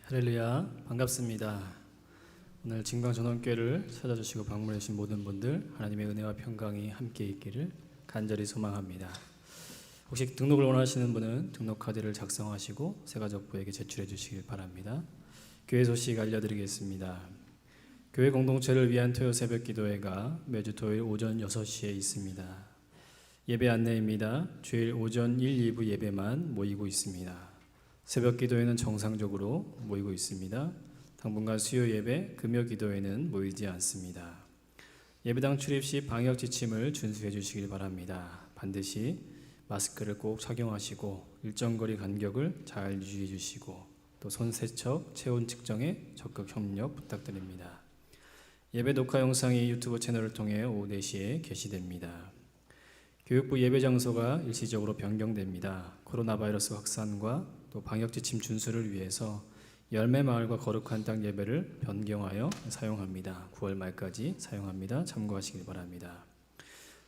할렐루야, 반갑습니다. 오늘 진광전원교회를 찾아주시고 방문해 주신 모든 분들 하나님의 은혜와 평강이 함께 있기를 간절히 소망합니다. 혹시 등록을 원하시는 분은 등록카드를 작성하시고 새가족부에게 제출해 주시길 바랍니다. 교회 소식 알려드리겠습니다. 교회 공동체를 위한 토요 새벽 기도회가 매주 토요일 오전 6시에 있습니다. 예배 안내입니다. 주일 오전 1, 2부 예배만 모이고 있습니다. 새벽 기도회는 정상적으로 모이고 있습니다. 당분간 수요 예배, 금요 기도회는 모이지 않습니다. 예배당 출입 시 방역 지침을 준수해 주시길 바랍니다. 반드시 마스크를 꼭 착용하시고 일정 거리 간격을 잘 유지해 주시고 또 손 세척, 체온 측정에 적극 협력 부탁드립니다. 예배 녹화 영상이 유튜브 채널을 통해 오후 4시에 게시됩니다. 교육부 예배 장소가 일시적으로 변경됩니다. 코로나 바이러스 확산과 또 방역 지침 준수를 위해서 열매마을과 거룩한 땅 예배를 변경하여 사용합니다. 9월 말까지 사용합니다. 참고하시길 바랍니다.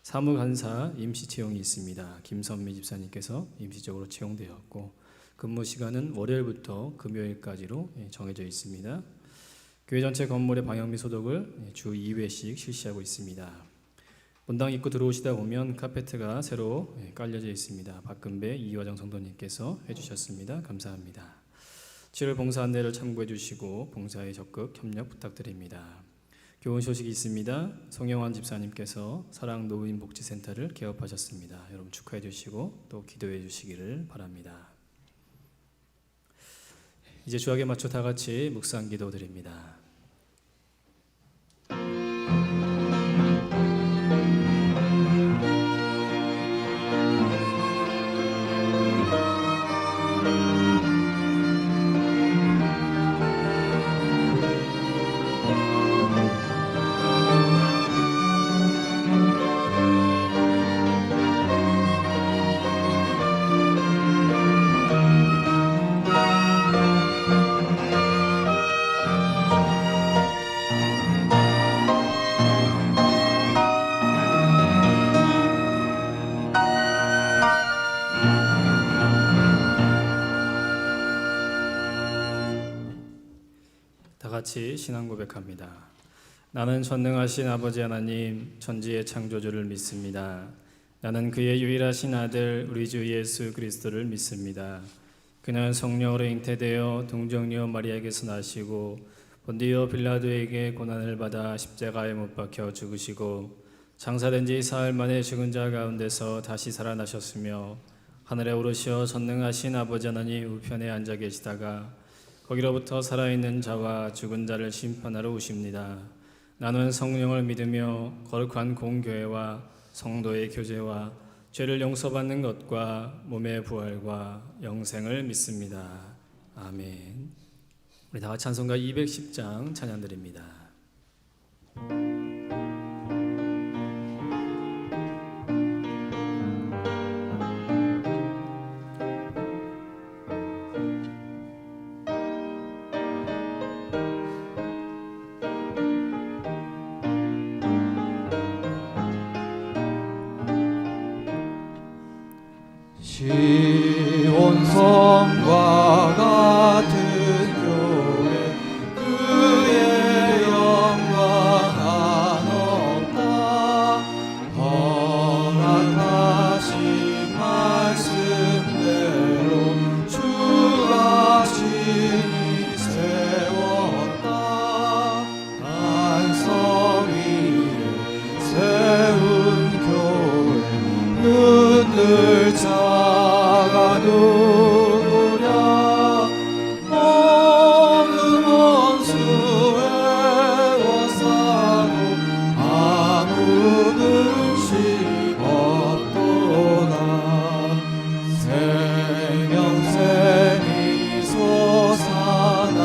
사무간사 임시 채용이 있습니다. 김선미 집사님께서 임시적으로 채용되었고 근무 시간은 월요일부터 금요일까지로 정해져 있습니다. 교회 전체 건물의 방역 및 소독을 주 2회씩 실시하고 있습니다. 본당 입구 들어오시다 보면 카페트가 새로 깔려져 있습니다. 박근배 이화정 성도님께서 해주셨습니다. 감사합니다. 7월 봉사 안내를 참고해 주시고 봉사에 적극 협력 부탁드립니다. 교훈 소식이 있습니다. 송영환 집사님께서 사랑노인복지센터를 개업하셨습니다. 여러분 축하해 주시고 또 기도해 주시기를 바랍니다. 이제 주학에 맞춰 다 같이 묵상 기도 드립니다. 같이 신앙 고백합니다. 나는 전능하신 아버지 하나님 천지의 창조주를 믿습니다. 나는 그의 유일하신 아들 우리 주 예수 그리스도를 믿습니다. 그는 성령으로 잉태되어 동정녀 마리아에게서 나시고 본디오 빌라도에게 고난을 받아 십자가에 못 박혀 죽으시고 장사된 지 사흘 만에 죽은 자 가운데서 다시 살아나셨으며 하늘에 오르시어 전능하신 아버지 하나님 우편에 앉아 계시다가 거기로부터 살아있는 자와 죽은 자를 심판하러 오십니다. 나는 성령을 믿으며 거룩한 공교회와 성도의 교제와 죄를 용서받는 것과 몸의 부활과 영생을 믿습니다. 아멘. 우리 다 같이 찬송가 210장 찬양 드립니다. 시온성과 같은 교회 그의 영광 한없다. 허락하신 말씀대로 주가 친히 세웠다. 반석 위에 세운 교회 눈을 누구랴 어느 원수 애워싸도 아무 근심 없도다. 생명샘이 솟아나라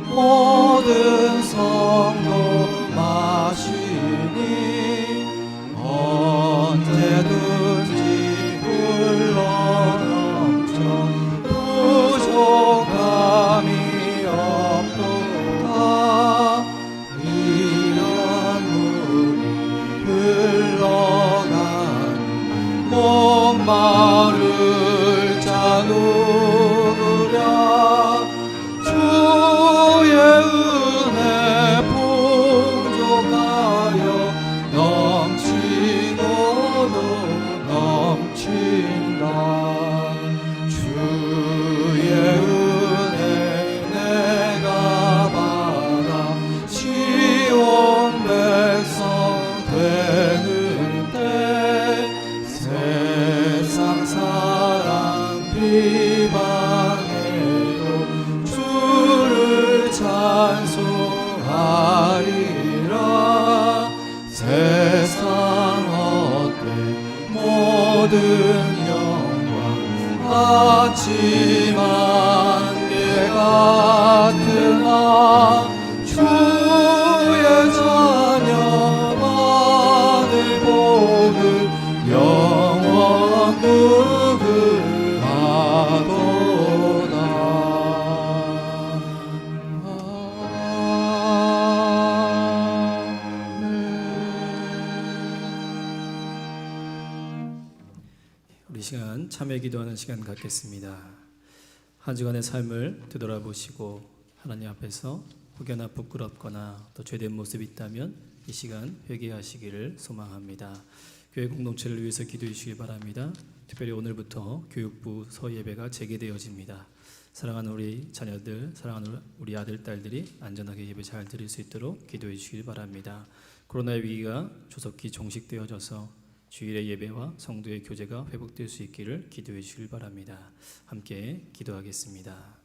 모든 성도 마시니 언제든지 흘러넘쳐 부족함이 없도다. 이런 물이 흘러가니 목마를 자 누구랴. 주 모든 영광 아침만 개 같은 나 주의 자녀 만을 보는 영원 누그하도다. 우리 시간 참회 기도하는 시간 갖겠습니다. 한 주간의 삶을 되돌아보시고 하나님 앞에서 혹여나 부끄럽거나 또 죄된 모습이 있다면 이 시간 회개하시기를 소망합니다. 교회 공동체를 위해서 기도해 주시기 바랍니다. 특별히 오늘부터 교육부 서예배가 재개되어집니다. 사랑하는 우리 자녀들, 사랑하는 우리 아들, 딸들이 안전하게 예배 잘 드릴 수 있도록 기도해 주시기 바랍니다. 코로나의 위기가 조속히 종식되어져서 주일의 예배와 성도의 교제가 회복될 수 있기를 기도해 주시길 바랍니다. 함께 기도하겠습니다.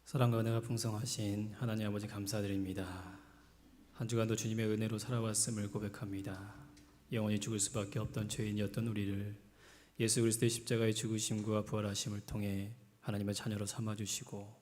사랑과 은혜가 풍성하신 하나님 아버지 감사드립니다. 한 주간도 주님의 은혜로 살아왔음을 고백합니다. 영원히 죽을 수밖에 없던 죄인이었던 우리를 예수 그리스도의 십자가의 죽으심과 부활하심을 통해 하나님의 자녀로 삼아주시고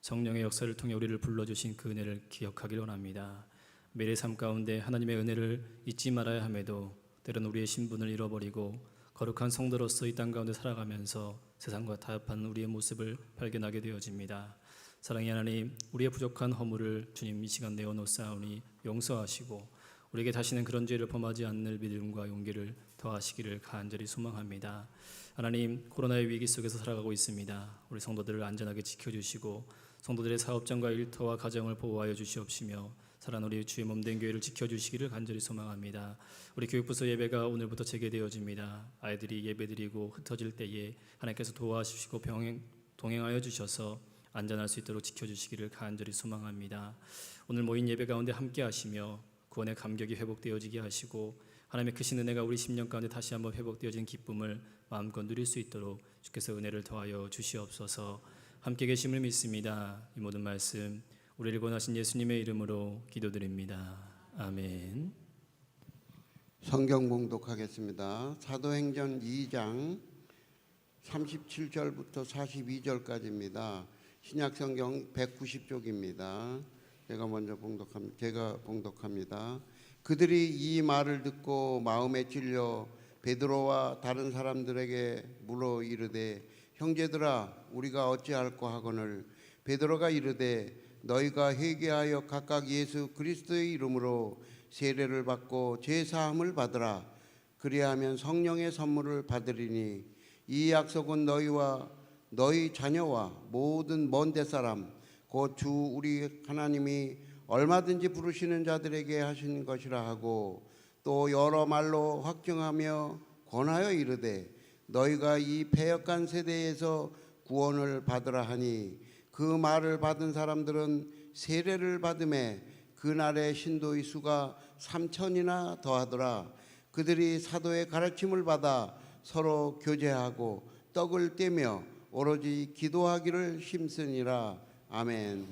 성령의 역사를 통해 우리를 불러주신 그 은혜를 기억하길 원합니다. 매일의 삶 가운데 하나님의 은혜를 잊지 말아야 함에도 때로는 우리의 신분을 잃어버리고 거룩한 성도로서 이 땅 가운데 살아가면서 세상과 타협하는 우리의 모습을 발견하게 되어집니다. 사랑의 하나님, 우리의 부족한 허물을 주님 이 시간 내어놓사오니 용서하시고 우리에게 다시는 그런 죄를 범하지 않을 믿음과 용기를 더하시기를 간절히 소망합니다. 하나님, 코로나의 위기 속에서 살아가고 있습니다. 우리 성도들을 안전하게 지켜주시고 성도들의 사업장과 일터와 가정을 보호하여 주시옵시며 사랑하는 우리 주의 몸된 교회를 지켜주시기를 간절히 소망합니다. 우리 교육부서 예배가 오늘부터 재개되어집니다. 아이들이 예배드리고 흩어질 때에 하나님께서 도와주시고 동행하여 주셔서 안전할 수 있도록 지켜주시기를 간절히 소망합니다. 오늘 모인 예배 가운데 함께 하시며 구원의 감격이 회복되어지게 하시고 하나님의 크신 은혜가 우리 심령 가운데 다시 한번 회복되어진 기쁨을 마음껏 누릴 수 있도록 주께서 은혜를 더하여 주시옵소서. 함께 계심을 믿습니다. 이 모든 말씀 우리를 구원하신 예수님의 이름으로 기도드립니다. 아멘. 성경 봉독하겠습니다. 사도행전 2장 37절부터 42절까지입니다. 신약성경 190쪽입니다. 제가 봉독합니다. 그들이 이 말을 듣고 마음에 찔려 베드로와 다른 사람들에게 물어 이르되 형제들아 우리가 어찌할꼬 하거늘 베드로가 이르되 너희가 회개하여 각각 예수 그리스도의 이름으로 세례를 받고 죄 사함을 받으라. 그리하면 성령의 선물을 받으리니 이 약속은 너희와 너희 자녀와 모든 먼데 사람 곧 주 우리 하나님이 얼마든지 부르시는 자들에게 하신 것이라 하고 또 여러 말로 확증하며 권하여 이르되 너희가 이 패역한 세대에서 구원을 받으라 하니 그 말을 받은 사람들은 세례를 받음에 그날의 신도의 수가 3,000이나 더하더라. 그들이 사도의 가르침을 받아 서로 교제하고 떡을 떼며 오로지 기도하기를 힘쓰니라. 아멘.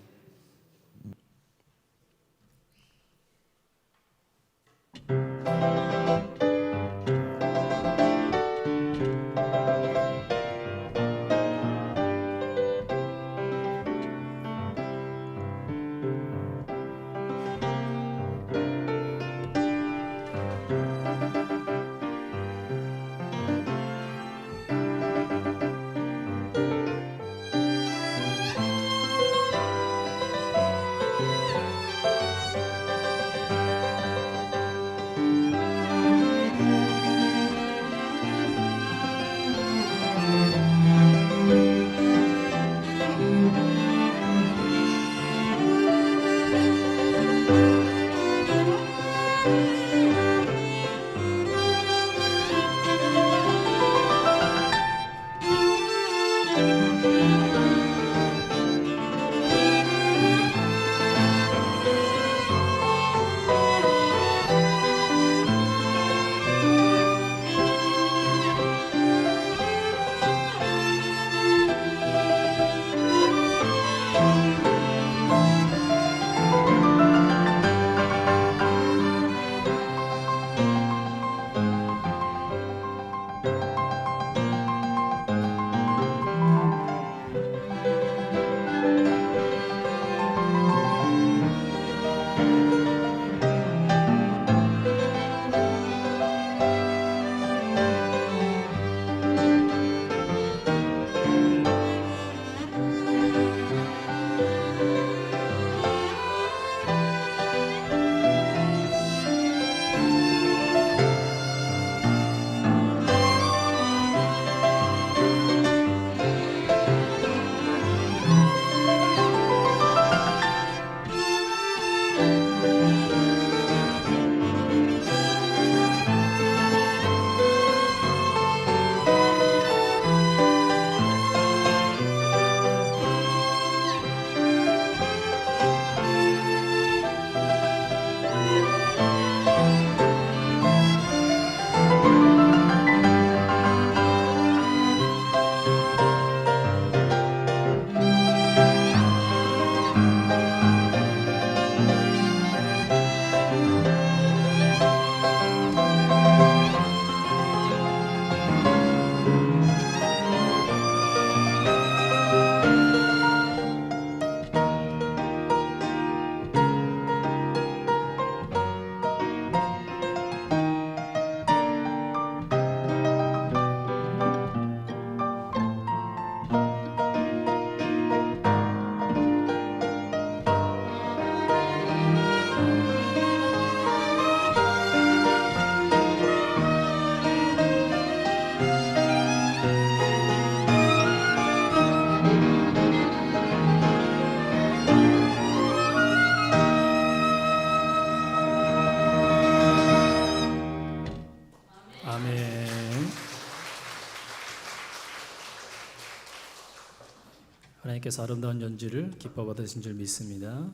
목사님께서 아름다운 연주를 기뻐 받으신 줄 믿습니다.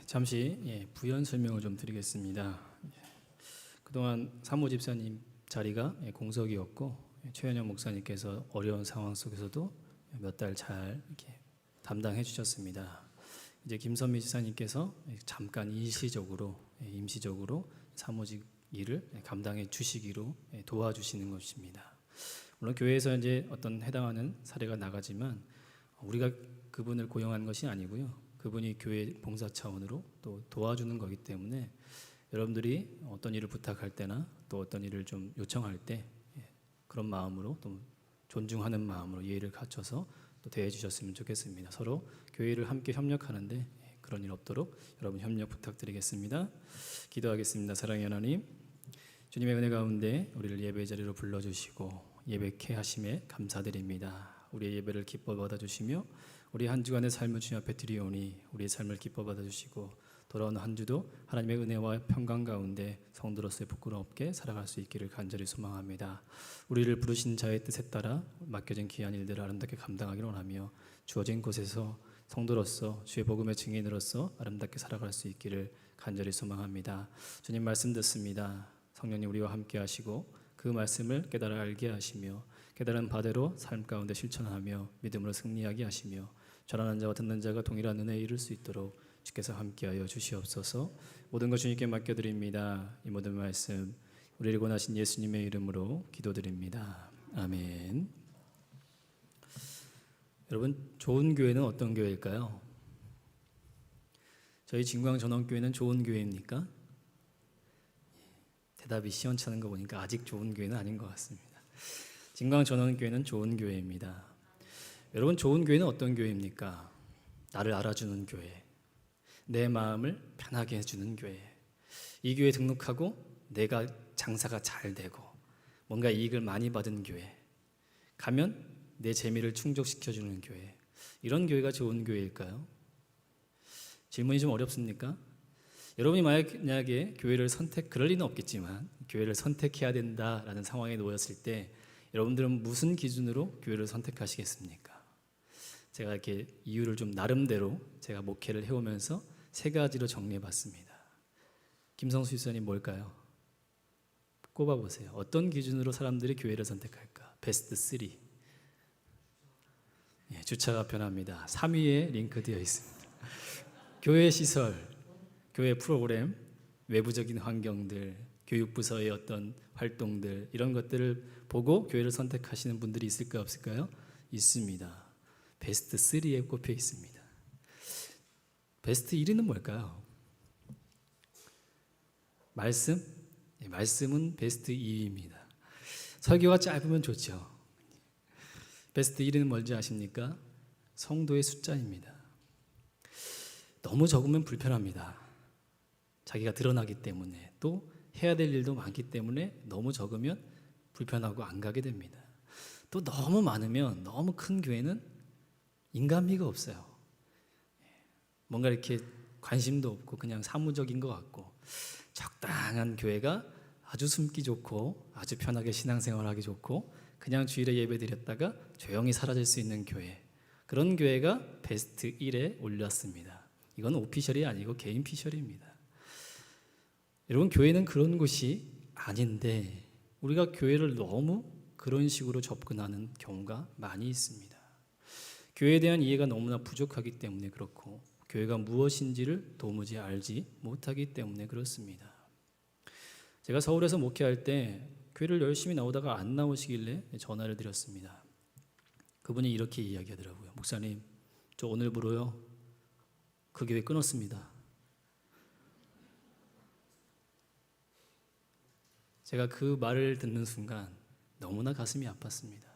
잠시 부연 설명을 좀 드리겠습니다. 그동안 사모 집사님 자리가 공석이었고 최현영 목사님께서 어려운 상황 속에서도 몇 달 잘 이렇게 담당해 주셨습니다. 이제 김선미 지사님께서 잠깐 임시적으로 사모직 일을 감당해 주시기로 도와주시는 것입니다. 물론 교회에서 이제 어떤 해당하는 사례가 나가지만 우리가 그분을 고용한 것이 아니고요. 그분이 교회 봉사 차원으로 또 도와주는 거기 때문에 여러분들이 어떤 일을 부탁할 때나 또 어떤 일을 좀 요청할 때 그런 마음으로 또 존중하는 마음으로 예의를 갖춰서 또 대해 주셨으면 좋겠습니다. 서로 교회를 함께 협력하는데 그런 일 없도록 여러분 협력 부탁드리겠습니다. 기도하겠습니다. 사랑의 하나님, 주님의 은혜 가운데 우리를 예배 자리로 불러주시고 예배케 하심에 감사드립니다. 우리의 예배를 기뻐 받아주시며 우리 한 주간의 삶을 주님 앞에 드리오니 우리의 삶을 기뻐 받아주시고 돌아오는 한 주도 하나님의 은혜와 평강 가운데 성도로서의 부끄러움 없게 살아갈 수 있기를 간절히 소망합니다. 우리를 부르신 자의 뜻에 따라 맡겨진 귀한 일들을 아름답게 감당하기를 원하며 주어진 곳에서 성도로서 주의 복음의 증인으로서 아름답게 살아갈 수 있기를 간절히 소망합니다. 주님 말씀 듣습니다. 성령님 우리와 함께 하시고 그 말씀을 깨달아 알게 하시며 깨달은 바대로 삶 가운데 실천하며 믿음으로 승리하게 하시며 전하는 자와 듣는 자가 동일한 은혜에 이를 수 있도록 주께서 함께하여 주시옵소서. 모든 것 주님께 맡겨드립니다. 이 모든 말씀 우리를 권하신 예수님의 이름으로 기도드립니다. 아멘. 여러분, 좋은 교회는 어떤 교회일까요? 저희 진광전원교회는 좋은 교회입니까? 대답이 시원찮은 거 보니까 아직 좋은 교회는 아닌 것 같습니다. 진광전원교회는 좋은 교회입니다. 여러분, 좋은 교회는 어떤 교회입니까? 나를 알아주는 교회, 내 마음을 편하게 해주는 교회. 이 교회에 등록하고 내가 장사가 잘 되고 뭔가 이익을 많이 받은 교회, 가면 내 재미를 충족시켜주는 교회. 이런 교회가 좋은 교회일까요? 질문이 좀 어렵습니까? 여러분이 만약에 교회를 그럴 리는 없겠지만 교회를 선택해야 된다라는 상황에 놓였을 때 여러분들은 무슨 기준으로 교회를 선택하시겠습니까? 제가 이렇게 이유를 좀 나름대로 제가 목회를 해오면서 3가지로 정리해봤습니다. 김성수 집사님 뭘까요? 꼽아보세요. 어떤 기준으로 사람들이 교회를 선택할까? 베스트 3. 주차가 편합니다. 3위에 링크되어 있습니다. 교회 시설, 교회 프로그램, 외부적인 환경들, 교육부서의 어떤 활동들, 이런 것들을 보고 교회를 선택하시는 분들이 있을까요? 없을까요? 있습니다. 베스트 3에 꼽혀 있습니다. 베스트 1위는 뭘까요? 말씀? 말씀은 베스트 2위입니다. 설교가 짧으면 좋죠. 베스트 1위는 뭔지 아십니까? 성도의 숫자입니다. 너무 적으면 불편합니다. 자기가 드러나기 때문에, 또 해야 될 일도 많기 때문에 너무 적으면 불편하고 안 가게 됩니다. 또 너무 많으면, 너무 큰 교회는 인간미가 없어요. 뭔가 이렇게 관심도 없고 그냥 사무적인 것 같고, 적당한 교회가 아주 숨기 좋고 아주 편하게 신앙생활하기 좋고 그냥 주일에 예배드렸다가 조용히 사라질 수 있는 교회, 그런 교회가 베스트 1에 올랐습니다. 이건 오피셜이 아니고 개인 피셜입니다. 여러분, 교회는 그런 곳이 아닌데 우리가 교회를 너무 그런 식으로 접근하는 경우가 많이 있습니다. 교회에 대한 이해가 너무나 부족하기 때문에 그렇고, 교회가 무엇인지를 도무지 알지 못하기 때문에 그렇습니다. 제가 서울에서 목회할 때 교회를 열심히 나오다가 안 나오시길래 전화를 드렸습니다. 그분이 이렇게 이야기하더라고요. 목사님, 저 오늘부로요 그 교회 끊었습니다. 제가 그 말을 듣는 순간 너무나 가슴이 아팠습니다.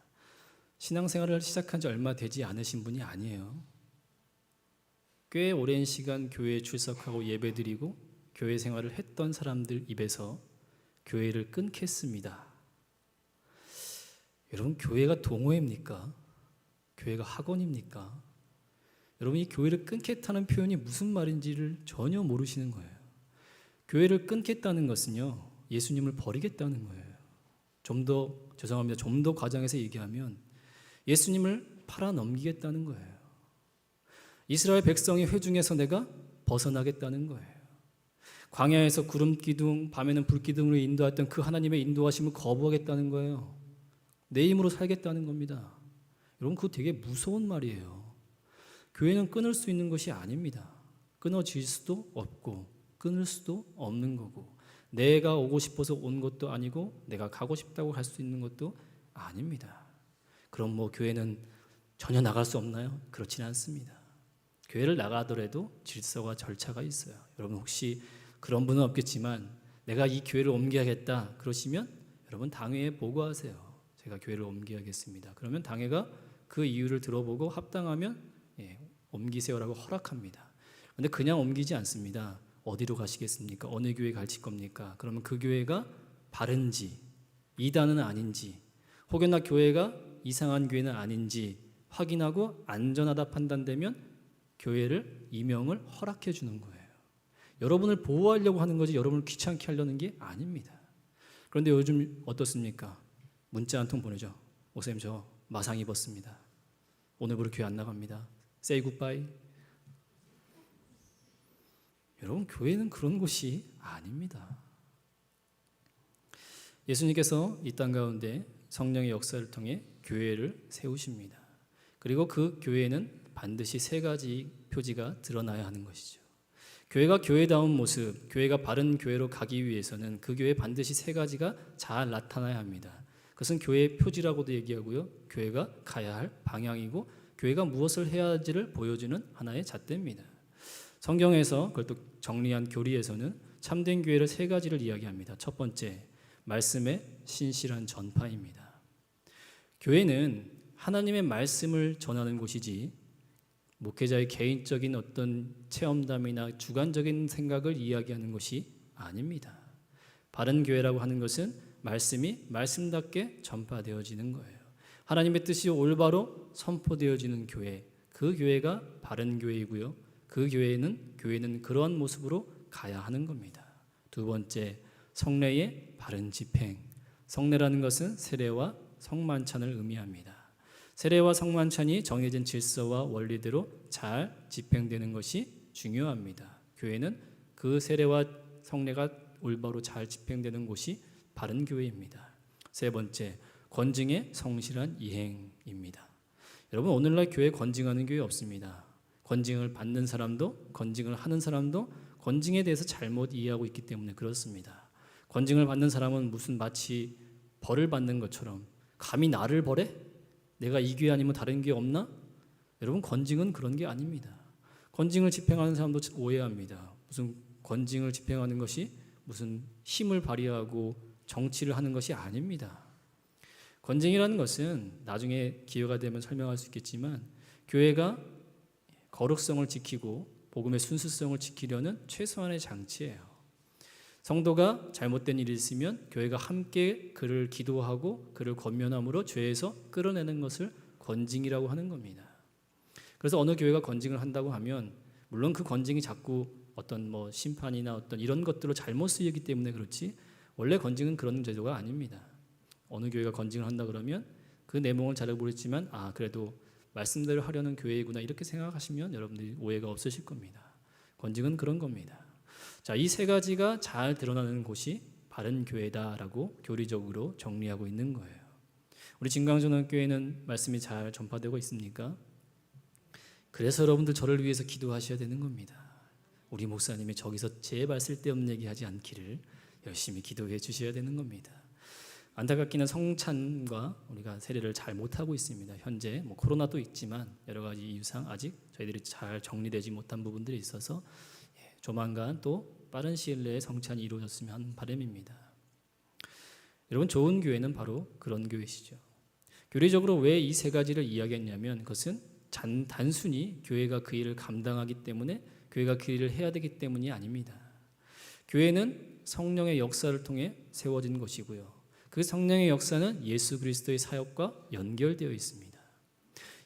신앙생활을 시작한 지 얼마 되지 않으신 분이 아니에요. 꽤 오랜 시간 교회에 출석하고 예배드리고 교회 생활을 했던 사람들 입에서 교회를 끊겠습니다. 여러분, 교회가 동호회입니까? 교회가 학원입니까? 여러분, 이 교회를 끊겠다는 표현이 무슨 말인지를 전혀 모르시는 거예요. 교회를 끊겠다는 것은요, 예수님을 버리겠다는 거예요. 좀 더 과장해서 얘기하면 예수님을 팔아넘기겠다는 거예요. 이스라엘 백성의 회중에서 내가 벗어나겠다는 거예요. 광야에서 구름 기둥, 밤에는 불 기둥으로 인도했던 그 하나님의 인도하심을 거부하겠다는 거예요. 내 힘으로 살겠다는 겁니다. 여러분, 그거 되게 무서운 말이에요. 교회는 끊을 수 있는 것이 아닙니다. 끊어질 수도 없고 끊을 수도 없는 거고, 내가 오고 싶어서 온 것도 아니고 내가 가고 싶다고 갈 수 있는 것도 아닙니다. 그럼 뭐 교회는 전혀 나갈 수 없나요? 그렇지는 않습니다. 교회를 나가더라도 질서와 절차가 있어요. 여러분, 혹시 그런 분은 없겠지만 내가 이 교회를 옮겨야겠다 그러시면 여러분, 당회에 보고하세요. 제가 교회를 옮겨야겠습니다. 그러면 당회가 그 이유를 들어보고 합당하면 옮기세요라고 허락합니다. 그런데 그냥 옮기지 않습니다. 어디로 가시겠습니까? 어느 교회 가실 겁니까? 그러면 그 교회가 바른지, 이단은 아닌지, 혹은 나 교회가 이상한 교회는 아닌지 확인하고 안전하다 판단되면 교회를 임명을 허락해 주는 거예요. 여러분을 보호하려고 하는 거지 여러분을 귀찮게 하려는 게 아닙니다. 그런데 요즘 어떻습니까? 문자 한 통 보내죠. 목사님, 저 마상 입었습니다. 오늘부로 교회 안 나갑니다. Say goodbye. 여러분, 교회는 그런 곳이 아닙니다. 예수님께서 이 땅 가운데 성령의 역사를 통해 교회를 세우십니다. 그리고 그 교회는 반드시 세 가지 표지가 드러나야 하는 것이죠. 교회가 교회다운 모습, 교회가 바른 교회로 가기 위해서는 그 교회에 반드시 세 가지가 잘 나타나야 합니다. 그것은 교회의 표지라고도 얘기하고요, 교회가 가야 할 방향이고 교회가 무엇을 해야 할지를 보여주는 하나의 잣대입니다. 성경에서 그걸 또 정리한 교리에서는 참된 교회를 세 가지를 이야기합니다. 첫 번째, 말씀의 신실한 전파입니다. 교회는 하나님의 말씀을 전하는 곳이지 목회자의 개인적인 어떤 체험담이나 주관적인 생각을 이야기하는 것이 아닙니다. 바른 교회라고 하는 것은 말씀이 말씀답게 전파되어지는 거예요. 하나님의 뜻이 올바로 선포되어지는 교회, 그 교회가 바른 교회이고요, 그 교회는 그러한 모습으로 가야 하는 겁니다. 두 번째, 성례의 바른 집행. 성례라는 것은 세례와 성만찬을 의미합니다. 세례와 성만찬이 정해진 질서와 원리대로 잘 집행되는 것이 중요합니다. 교회는 그 세례와 성례가 올바로 잘 집행되는 곳이 바른 교회입니다. 세 번째, 권징의 성실한 이행입니다. 여러분, 오늘날 교회 권징하는 교회 없습니다. 권징을 받는 사람도 권징을 하는 사람도 권징에 대해서 잘못 이해하고 있기 때문에 그렇습니다. 권징을 받는 사람은 무슨 마치 벌을 받는 것처럼, 감히 나를 벌해? 내가 이 교회 아니면 다른 교회 없나? 여러분, 권징은 그런 게 아닙니다. 권징을 집행하는 사람도 오해합니다. 무슨 권징을 집행하는 것이 무슨 힘을 발휘하고 정치를 하는 것이 아닙니다. 권징이라는 것은 나중에 기회가 되면 설명할 수 있겠지만, 교회가 거룩성을 지키고 복음의 순수성을 지키려는 최소한의 장치예요. 성도가 잘못된 일이 있으면 교회가 함께 그를 기도하고 그를 권면함으로 죄에서 끌어내는 것을 권징이라고 하는 겁니다. 그래서 어느 교회가 권징을 한다고 하면 물론 그 권징이 자꾸 어떤 심판이나 어떤 이런 것들로 잘못 쓰이기 때문에 그렇지, 원래 권징은 그런 제도가 아닙니다. 어느 교회가 권징을 한다 그러면 그 내용을 잘 모르겠지만 그래도 말씀대로 하려는 교회이구나 이렇게 생각하시면 여러분들이 오해가 없으실 겁니다. 권징은 그런 겁니다. 자, 이 세 가지가 잘 드러나는 곳이 바른 교회다라고 교리적으로 정리하고 있는 거예요. 우리 진광전원교회는 말씀이 잘 전파되고 있습니까? 그래서 여러분들 저를 위해서 기도하셔야 되는 겁니다. 우리 목사님이 저기서 제발 쓸데없는 얘기하지 않기를 열심히 기도해 주셔야 되는 겁니다. 안타깝기는 성찬과 우리가 세례를 잘 못하고 있습니다. 현재 코로나도 있지만 여러 가지 이유상 아직 저희들이 잘 정리되지 못한 부분들이 있어서 조만간 또 빠른 시일 내에 성찬이 이루어졌으면 하는 바람입니다. 여러분, 좋은 교회는 바로 그런 교회시죠. 교리적으로 왜 이 세 가지를 이야기했냐면 그것은 단순히 교회가 그 일을 감당하기 때문에, 교회가 그 일을 해야 되기 때문이 아닙니다. 교회는 성령의 역사를 통해 세워진 것이고요. 그 성령의 역사는 예수 그리스도의 사역과 연결되어 있습니다.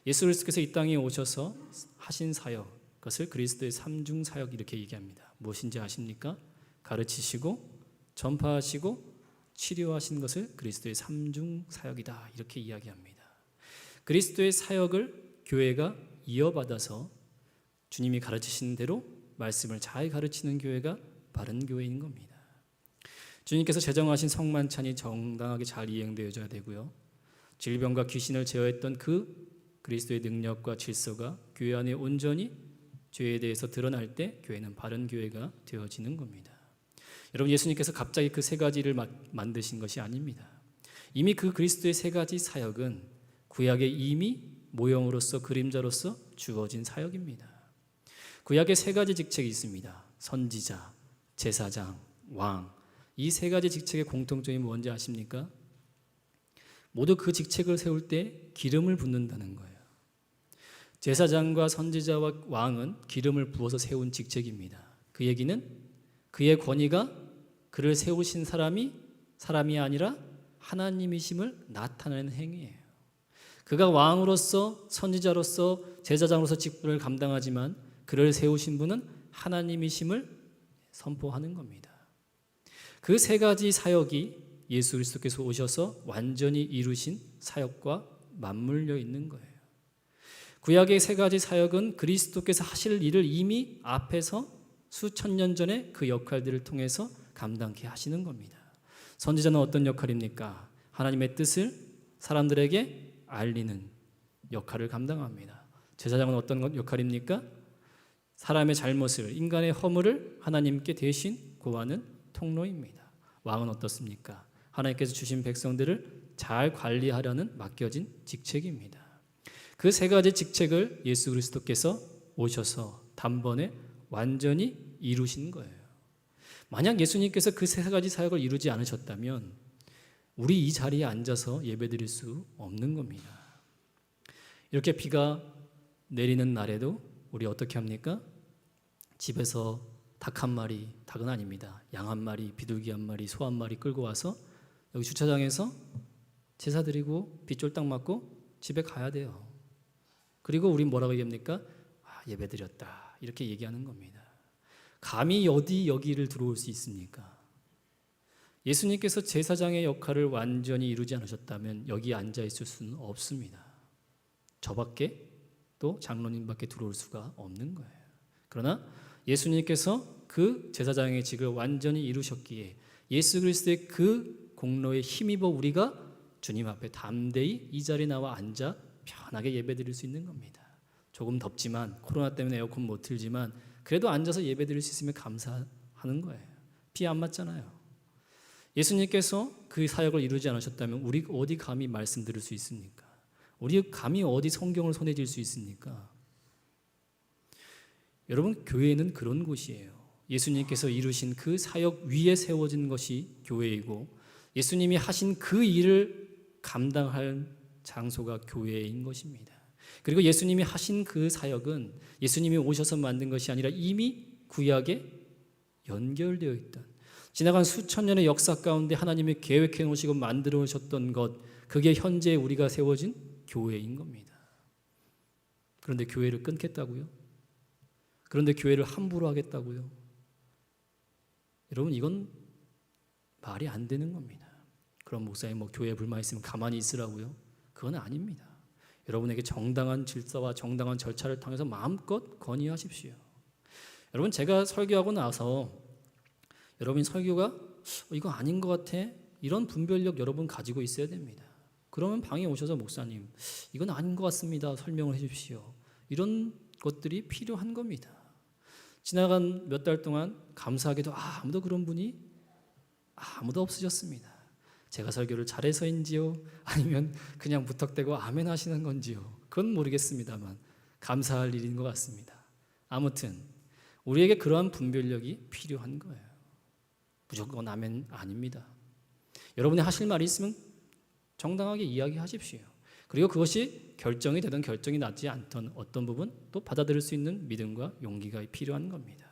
예수 그리스도께서 이 땅에 오셔서 하신 사역, 그것을 그리스도의 삼중 사역 이렇게 얘기합니다. 무엇인지 아십니까? 가르치시고 전파하시고 치료하신 것을 그리스도의 삼중 사역이다 이렇게 이야기합니다. 그리스도의 사역을 교회가 이어받아서 주님이 가르치시는 대로 말씀을 잘 가르치는 교회가 바른 교회인 겁니다. 주님께서 제정하신 성만찬이 정당하게 잘 이행되어져야 되고요. 질병과 귀신을 제어했던 그 그리스도의 능력과 질서가 교회 안에 온전히 죄에 대해서 드러날 때 교회는 바른 교회가 되어지는 겁니다. 여러분, 예수님께서 갑자기 그 세 가지를 만드신 것이 아닙니다. 이미 그 그리스도의 세 가지 사역은 구약에 이미 모형으로서 그림자로서 주어진 사역입니다. 구약에 세 가지 직책이 있습니다. 선지자, 제사장, 왕. 이 세 가지 직책의 공통점이 뭔지 아십니까? 모두 그 직책을 세울 때 기름을 붓는다는 거예요. 제사장과 선지자와 왕은 기름을 부어서 세운 직책입니다. 그 얘기는 그의 권위가 그를 세우신 사람이 아니라 하나님이심을 나타내는 행위예요. 그가 왕으로서 선지자로서 제사장으로서 직분을 감당하지만 그를 세우신 분은 하나님이심을 선포하는 겁니다. 그 세 가지 사역이 예수 그리스도께서 오셔서 완전히 이루신 사역과 맞물려 있는 거예요. 구약의 세 가지 사역은 그리스도께서 하실 일을 이미 앞에서 수천 년 전에 그 역할들을 통해서 감당케 하시는 겁니다. 선지자는 어떤 역할입니까? 하나님의 뜻을 사람들에게 알리는 역할을 감당합니다. 제사장은 어떤 역할입니까? 사람의 잘못을, 인간의 허물을 하나님께 대신 고하는 통로입니다. 왕은 어떻습니까? 하나님께서 주신 백성들을 잘 관리하려는 맡겨진 직책입니다. 그 세 가지 직책을 예수 그리스도께서 오셔서 단번에 완전히 이루신 거예요. 만약 예수님께서 그 세 가지 사역을 이루지 않으셨다면 우리 이 자리에 앉아서 예배드릴 수 없는 겁니다. 이렇게 비가 내리는 날에도 우리 어떻게 합니까? 집에서 닭 한 마리, 닭은 아닙니다. 양 한 마리, 비둘기 한 마리, 소 한 마리 끌고 와서 여기 주차장에서 제사 드리고 비 쫄딱 맞고 집에 가야 돼요. 그리고 우리 뭐라고 얘기합니까? 예배 드렸다 이렇게 얘기하는 겁니다. 감히 어디 여기를 들어올 수 있습니까? 예수님께서 제사장의 역할을 완전히 이루지 않으셨다면 여기 앉아 있을 수는 없습니다. 저밖에 또 장로님밖에 들어올 수가 없는 거예요. 그러나 예수님께서 그 제사장의 직을 완전히 이루셨기에 예수 그리스도의 그 공로에 힘입어 우리가 주님 앞에 담대히 이 자리에 나와 앉아 편하게 예배드릴 수 있는 겁니다. 조금 덥지만 코로나 때문에 에어컨 못 틀지만 그래도 앉아서 예배드릴 수 있으면 감사하는 거예요. 비 안 맞잖아요. 예수님께서 그 사역을 이루지 않으셨다면 우리 어디 감히 말씀 들을 수 있습니까? 우리 감히 어디 성경을 손에 쥘 수 있습니까? 여러분, 교회는 그런 곳이에요. 예수님께서 이루신 그 사역 위에 세워진 것이 교회이고 예수님이 하신 그 일을 감당할 장소가 교회인 것입니다. 그리고 예수님이 하신 그 사역은 예수님이 오셔서 만든 것이 아니라 이미 구약에 연결되어 있던 지나간 수천 년의 역사 가운데 하나님이 계획해 놓으시고 만들어 오셨던 것, 그게 현재 우리가 세워진 교회인 겁니다. 그런데 교회를 끊겠다고요? 그런데 교회를 함부로 하겠다고요? 여러분, 이건 말이 안 되는 겁니다. 그럼 목사님 교회에 불만 있으면 가만히 있으라고요? 그건 아닙니다. 여러분에게 정당한 질서와 정당한 절차를 통해서 마음껏 건의하십시오. 여러분, 제가 설교하고 나서 여러분 설교가 이거 아닌 것 같아, 이런 분별력 여러분 가지고 있어야 됩니다. 그러면 방에 오셔서 목사님 이건 아닌 것 같습니다 설명을 해 주십시오. 이런 것들이 필요한 겁니다. 지나간 몇 달 동안 감사하게도 아무도 그런 분이 아무도 없으셨습니다. 제가 설교를 잘해서인지요, 아니면 그냥 무턱대고 아멘 하시는 건지요, 그건 모르겠습니다만 감사할 일인 것 같습니다. 아무튼 우리에게 그러한 분별력이 필요한 거예요. 무조건 아멘 아닙니다. 여러분이 하실 말이 있으면 정당하게 이야기하십시오. 그리고 그것이 결정이 되든 결정이 나지 않던 어떤 부분 또 받아들일 수 있는 믿음과 용기가 필요한 겁니다.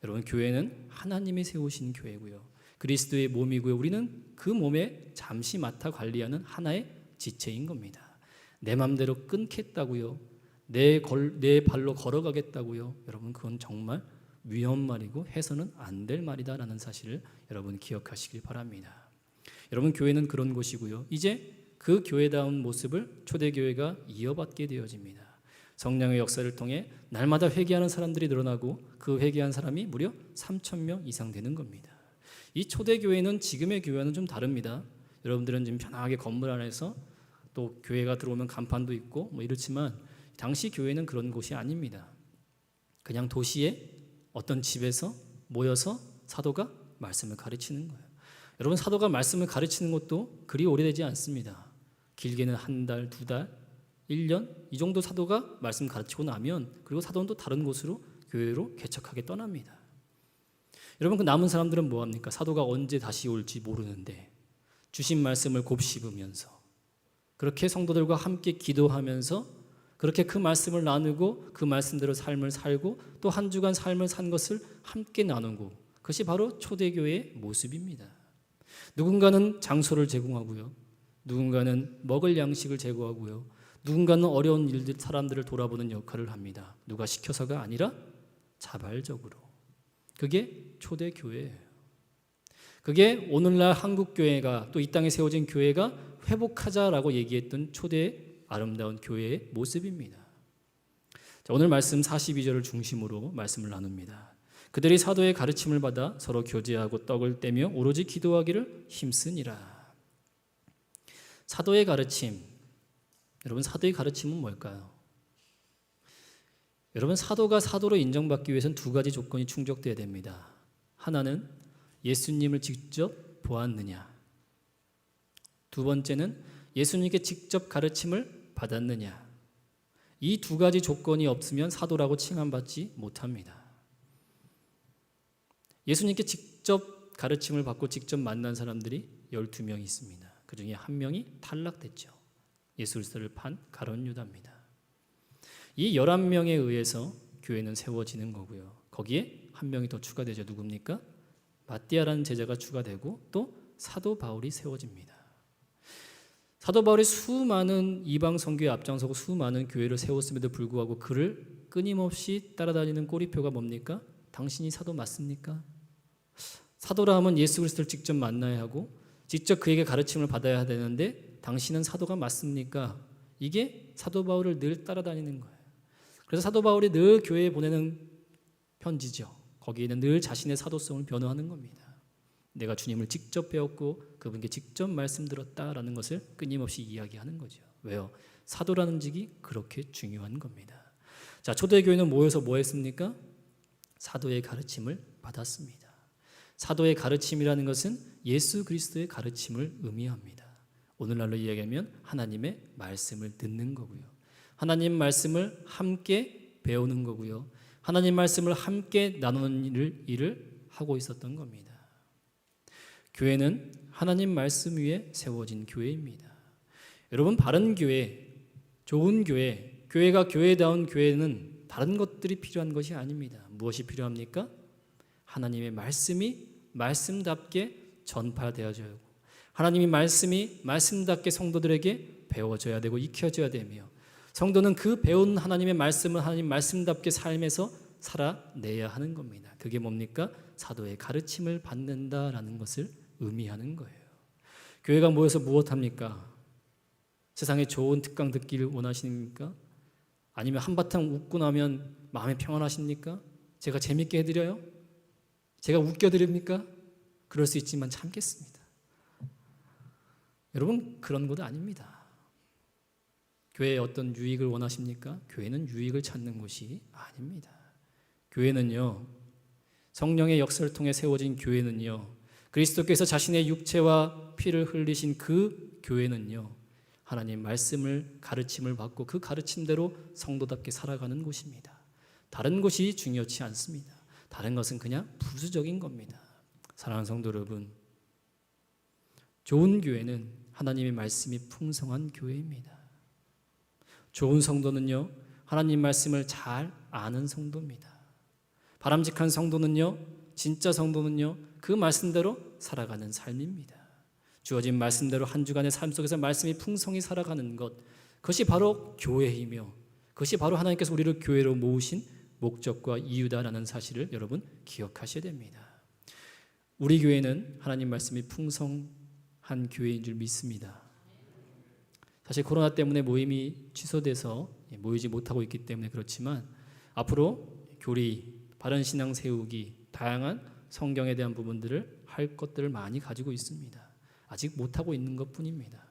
여러분, 교회는 하나님이 세우신 교회고요, 그리스도의 몸이고요, 우리는 그 몸에 잠시 맡아 관리하는 하나의 지체인 겁니다. 내 맘대로 끊겠다고요, 내 발로 걸어가겠다고요, 여러분, 그건 정말 위험한 말이고 해서는 안 될 말이다라는 사실을 여러분 기억하시길 바랍니다. 여러분, 교회는 그런 곳이고요, 이제 그 교회다운 모습을 초대교회가 이어받게 되어집니다. 성령의 역사를 통해 날마다 회개하는 사람들이 늘어나고 그 회개한 사람이 무려 3,000명 이상 되는 겁니다. 이 초대교회는 지금의 교회와는 좀 다릅니다. 여러분들은 지금 편하게 건물 안에서 또 교회가 들어오면 간판도 있고 뭐 이렇지만 당시 교회는 그런 곳이 아닙니다. 그냥 도시의 어떤 집에서 모여서 사도가 말씀을 가르치는 거예요. 여러분, 사도가 말씀을 가르치는 것도 그리 오래되지 않습니다. 길게는 한 달, 두 달, 1년 이 정도 사도가 말씀 가르치고 나면 그리고 사도는 또 다른 곳으로 교회로 개척하게 떠납니다. 여러분, 그 남은 사람들은 뭐합니까? 사도가 언제 다시 올지 모르는데 주신 말씀을 곱씹으면서 그렇게 성도들과 함께 기도하면서 그렇게 그 말씀을 나누고 그 말씀대로 삶을 살고 또 한 주간 삶을 산 것을 함께 나누고, 그것이 바로 초대교회의 모습입니다. 누군가는 장소를 제공하고요, 누군가는 먹을 양식을 제공하고요, 누군가는 어려운 일들, 사람들을 돌아보는 역할을 합니다. 누가 시켜서가 아니라 자발적으로. 그게 초대교회예요. 그게 오늘날 한국교회가 또 이 땅에 세워진 교회가 회복하자라고 얘기했던 초대의 아름다운 교회의 모습입니다. 자, 오늘 말씀 42절을 중심으로 말씀을 나눕니다. 그들이 사도의 가르침을 받아 서로 교제하고 떡을 떼며 오로지 기도하기를 힘쓰니라. 사도의 가르침, 여러분, 사도의 가르침은 뭘까요? 여러분, 사도가 사도로 인정받기 위해서는 두 가지 조건이 충족돼야 됩니다. 하나는 예수님을 직접 보았느냐, 두 번째는 예수님께 직접 가르침을 받았느냐. 이 두 가지 조건이 없으면 사도라고 칭함받지 못합니다. 예수님께 직접 가르침을 받고 직접 만난 사람들이 12명이 있습니다. 그 중에 한 명이 탈락됐죠. 예수 그리스도를 판 가룟 유다입니다. 이 11명에 의해서 교회는 세워지는 거고요. 거기에 한 명이 더 추가되죠. 누굽니까? 마띠아라는 제자가 추가되고 또 사도 바울이 세워집니다. 사도 바울이 수많은 이방 선교에 앞장서고 수많은 교회를 세웠음에도 불구하고 그를 끊임없이 따라다니는 꼬리표가 뭡니까? 당신이 사도 맞습니까? 사도라 하면 예수 그리스도를 직접 만나야 하고 직접 그에게 가르침을 받아야 되는데 당신은 사도가 맞습니까? 이게 사도 바울을 늘 따라다니는 거예요. 그래서 사도 바울이 늘 교회에 보내는 편지죠. 거기에는 늘 자신의 사도성을 변호하는 겁니다. 내가 주님을 직접 배웠고 그분께 직접 말씀 들었다라는 것을 끊임없이 이야기하는 거죠. 왜요? 사도라는 직이 그렇게 중요한 겁니다. 자, 초대교회는 모여서 뭐 했습니까? 사도의 가르침을 받았습니다. 사도의 가르침이라는 것은 예수 그리스도의 가르침을 의미합니다. 오늘날로 이야기하면 하나님의 말씀을 듣는 거고요, 하나님 말씀을 함께 배우는 거고요, 하나님 말씀을 함께 나누는 일을 하고 있었던 겁니다. 교회는 하나님 말씀 위에 세워진 교회입니다. 여러분, 바른 교회, 좋은 교회, 교회가 교회다운 교회는 다른 것들이 필요한 것이 아닙니다. 무엇이 필요합니까? 하나님의 말씀이 말씀답게 전파되어져야 하고 하나님의 말씀이 말씀답게 성도들에게 배워져야 되고 익혀져야 되며 성도는 그 배운 하나님의 말씀을 하나님 말씀답게 삶에서 살아내야 하는 겁니다. 그게 뭡니까? 사도의 가르침을 받는다라는 것을 의미하는 거예요. 교회가 모여서 무엇합니까? 세상에 좋은 특강 듣기를 원하십니까? 아니면 한바탕 웃고 나면 마음이 평안하십니까? 제가 재밌게 해드려요? 제가 웃겨드립니까? 그럴 수 있지만 참겠습니다. 여러분, 그런 곳 아닙니다. 교회에 어떤 유익을 원하십니까? 교회는 유익을 찾는 곳이 아닙니다. 교회는요, 성령의 역사를 통해 세워진 교회는요, 그리스도께서 자신의 육체와 피를 흘리신 그 교회는요, 하나님 말씀을 가르침을 받고 그 가르침대로 성도답게 살아가는 곳입니다. 다른 곳이 중요치 않습니다. 다른 것은 그냥 부수적인 겁니다. 사랑하는 성도 여러분, 좋은 교회는 하나님의 말씀이 풍성한 교회입니다. 좋은 성도는요, 하나님 말씀을 잘 아는 성도입니다. 바람직한 성도는요, 진짜 성도는요, 그 말씀대로 살아가는 삶입니다. 주어진 말씀대로 한 주간의 삶 속에서 말씀이 풍성히 살아가는 것, 그것이 바로 교회이며 그것이 바로 하나님께서 우리를 교회로 모으신 목적과 이유다라는 사실을 여러분 기억하셔야 됩니다. 우리 교회는 하나님 말씀이 풍성한 교회인 줄 믿습니다. 사실 코로나 때문에 모임이 취소돼서 모이지 못하고 있기 때문에 그렇지만 앞으로 교리, 바른 신앙 세우기, 다양한 성경에 대한 부분들을 할 것들을 많이 가지고 있습니다. 아직 못하고 있는 것뿐입니다.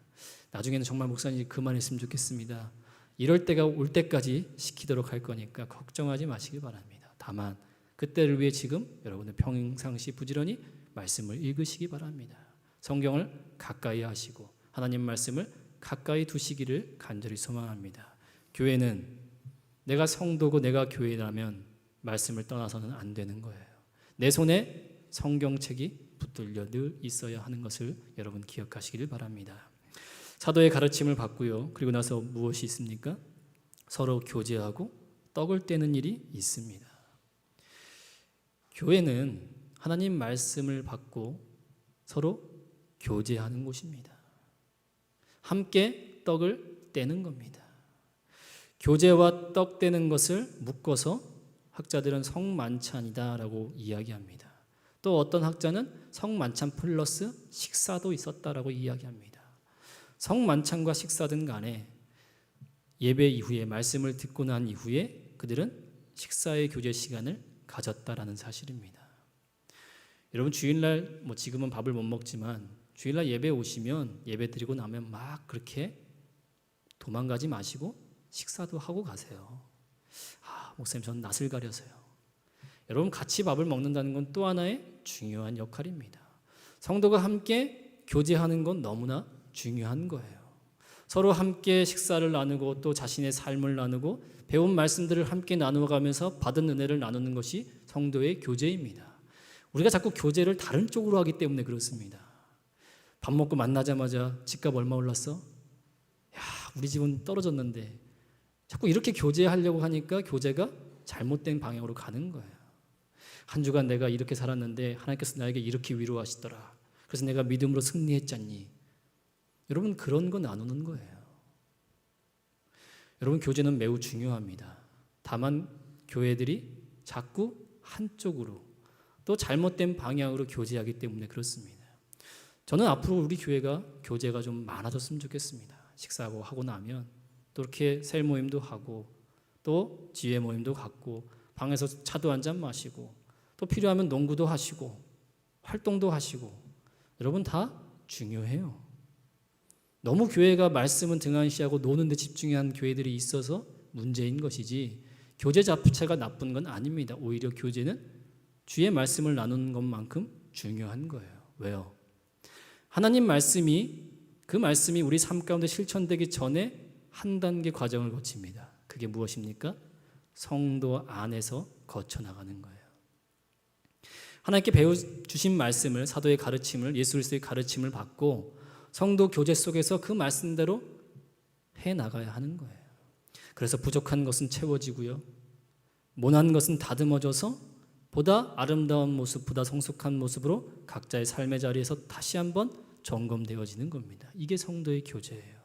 나중에는 정말 목사님 그만했으면 좋겠습니다. 이럴 때가 올 때까지 시키도록 할 거니까 걱정하지 마시기 바랍니다. 다만 그때를 위해 지금 여러분은 평상시 부지런히 말씀을 읽으시기 바랍니다. 성경을 가까이 하시고 하나님 말씀을 가까이 두시기를 간절히 소망합니다. 교회는 내가 성도고 내가 교회라면 말씀을 떠나서는 안 되는 거예요. 내 손에 성경책이 붙들려 늘 있어야 하는 것을 여러분 기억하시기를 바랍니다. 사도의 가르침을 받고요. 그리고 나서 무엇이 있습니까? 서로 교제하고 떡을 떼는 일이 있습니다. 교회는 하나님 말씀을 받고 서로 교제하는 곳입니다. 함께 떡을 떼는 겁니다. 교제와 떡 떼는 것을 묶어서 학자들은 성만찬이다라고 이야기합니다. 또 어떤 학자는 성만찬 플러스 식사도 있었다라고 이야기합니다. 성만찬과 식사든 간에 예배 이후에 말씀을 듣고 난 이후에 그들은 식사의 교제 시간을 가졌다라는 사실입니다. 여러분 주일날 지금은 밥을 못 먹지만 주일날 예배 오시면 예배 드리고 나면 막 그렇게 도망가지 마시고 식사도 하고 가세요. 목사님 저는 낯을 가려서요. 여러분 같이 밥을 먹는다는 건 또 하나의 중요한 역할입니다. 성도가 함께 교제하는 건 너무나 중요한 거예요. 서로 함께 식사를 나누고 또 자신의 삶을 나누고 배운 말씀들을 함께 나누어가면서 받은 은혜를 나누는 것이 성도의 교제입니다. 우리가 자꾸 교제를 다른 쪽으로 하기 때문에 그렇습니다. 밥 먹고 만나자마자 집값 얼마 올랐어? 야, 우리 집은 떨어졌는데 자꾸 이렇게 교제하려고 하니까 교제가 잘못된 방향으로 가는 거예요. 한 주간 내가 이렇게 살았는데 하나님께서 나에게 이렇게 위로하시더라. 그래서 내가 믿음으로 승리했잖니. 여러분 그런 거 나누는 거예요. 여러분 교제는 매우 중요합니다. 다만 교회들이 자꾸 한쪽으로 또 잘못된 방향으로 교제하기 때문에 그렇습니다. 저는 앞으로 우리 교회가 교제가 좀 많아졌으면 좋겠습니다. 식사하고 하고 나면 또 이렇게 셀 모임도 하고 또 지혜 모임도 갖고 방에서 차도 한잔 마시고 또 필요하면 농구도 하시고 활동도 하시고 여러분 다 중요해요. 너무 교회가 말씀은 등한시하고 노는 데 집중한 교회들이 있어서 문제인 것이지 교제 자체가 나쁜 건 아닙니다. 오히려 교제는 주의 말씀을 나누는 것만큼 중요한 거예요. 왜요? 하나님 말씀이 그 말씀이 우리 삶 가운데 실천되기 전에 한 단계 과정을 거칩니다. 그게 무엇입니까? 성도 안에서 거쳐나가는 거예요. 하나님께 배워주신 말씀을 사도의 가르침을 예수 그리스도의 가르침을 받고 성도 교제 속에서 그 말씀대로 해나가야 하는 거예요. 그래서 부족한 것은 채워지고요. 모난 것은 다듬어져서 보다 아름다운 모습, 보다 성숙한 모습으로 각자의 삶의 자리에서 다시 한번 점검되어지는 겁니다. 이게 성도의 교제예요.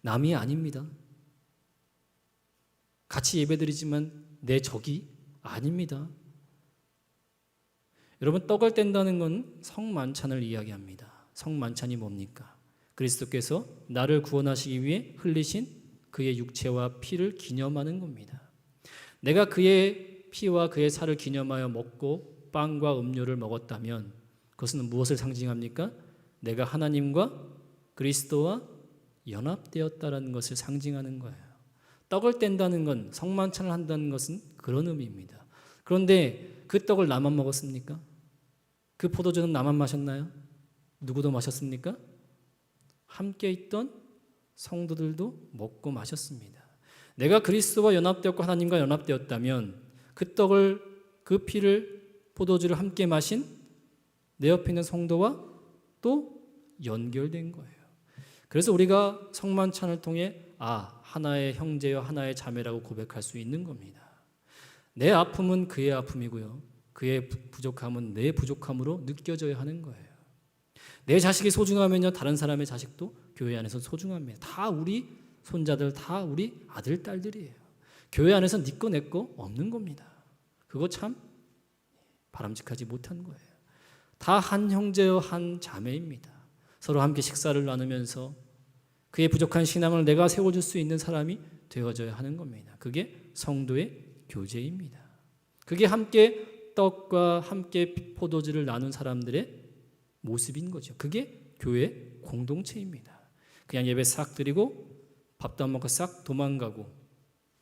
남이 아닙니다. 같이 예배드리지만 내 적이 아닙니다. 여러분 떡을 뗀다는 건 성만찬을 이야기합니다. 성만찬이 뭡니까? 그리스도께서 나를 구원하시기 위해 흘리신 그의 육체와 피를 기념하는 겁니다. 내가 그의 피와 그의 살을 기념하여 먹고 빵과 음료를 먹었다면 그것은 무엇을 상징합니까? 내가 하나님과 그리스도와 연합되었다라는 것을 상징하는 거예요. 떡을 뗀다는 건 성만찬을 한다는 것은 그런 의미입니다. 그런데 그 떡을 나만 먹었습니까? 그 포도주는 나만 마셨나요? 누구도 마셨습니까? 함께 있던 성도들도 먹고 마셨습니다. 내가 그리스도와 연합되었고 하나님과 연합되었다면 그 떡을 그 피를 포도주를 함께 마신 내 옆에 있는 성도와 또 연결된 거예요. 그래서 우리가 성만찬을 통해 하나의 형제여 하나의 자매라고 고백할 수 있는 겁니다. 내 아픔은 그의 아픔이고요. 그의 부족함은 내 부족함으로 느껴져야 하는 거예요. 내 자식이 소중하면요, 다른 사람의 자식도 교회 안에서 소중합니다. 다 우리 손자들, 다 우리 아들, 딸들이에요. 교회 안에서 네 거 내 거 없는 겁니다. 그거 참 바람직하지 못한 거예요. 다 한 형제요 한 자매입니다. 서로 함께 식사를 나누면서 그의 부족한 신앙을 내가 세워줄 수 있는 사람이 되어져야 하는 겁니다. 그게 성도의 교제입니다. 그게 함께 떡과 함께 포도주를 나눈 사람들의 모습인 거죠. 그게 교회 공동체입니다. 그냥 예배 싹 드리고 밥도 안 먹고 싹 도망가고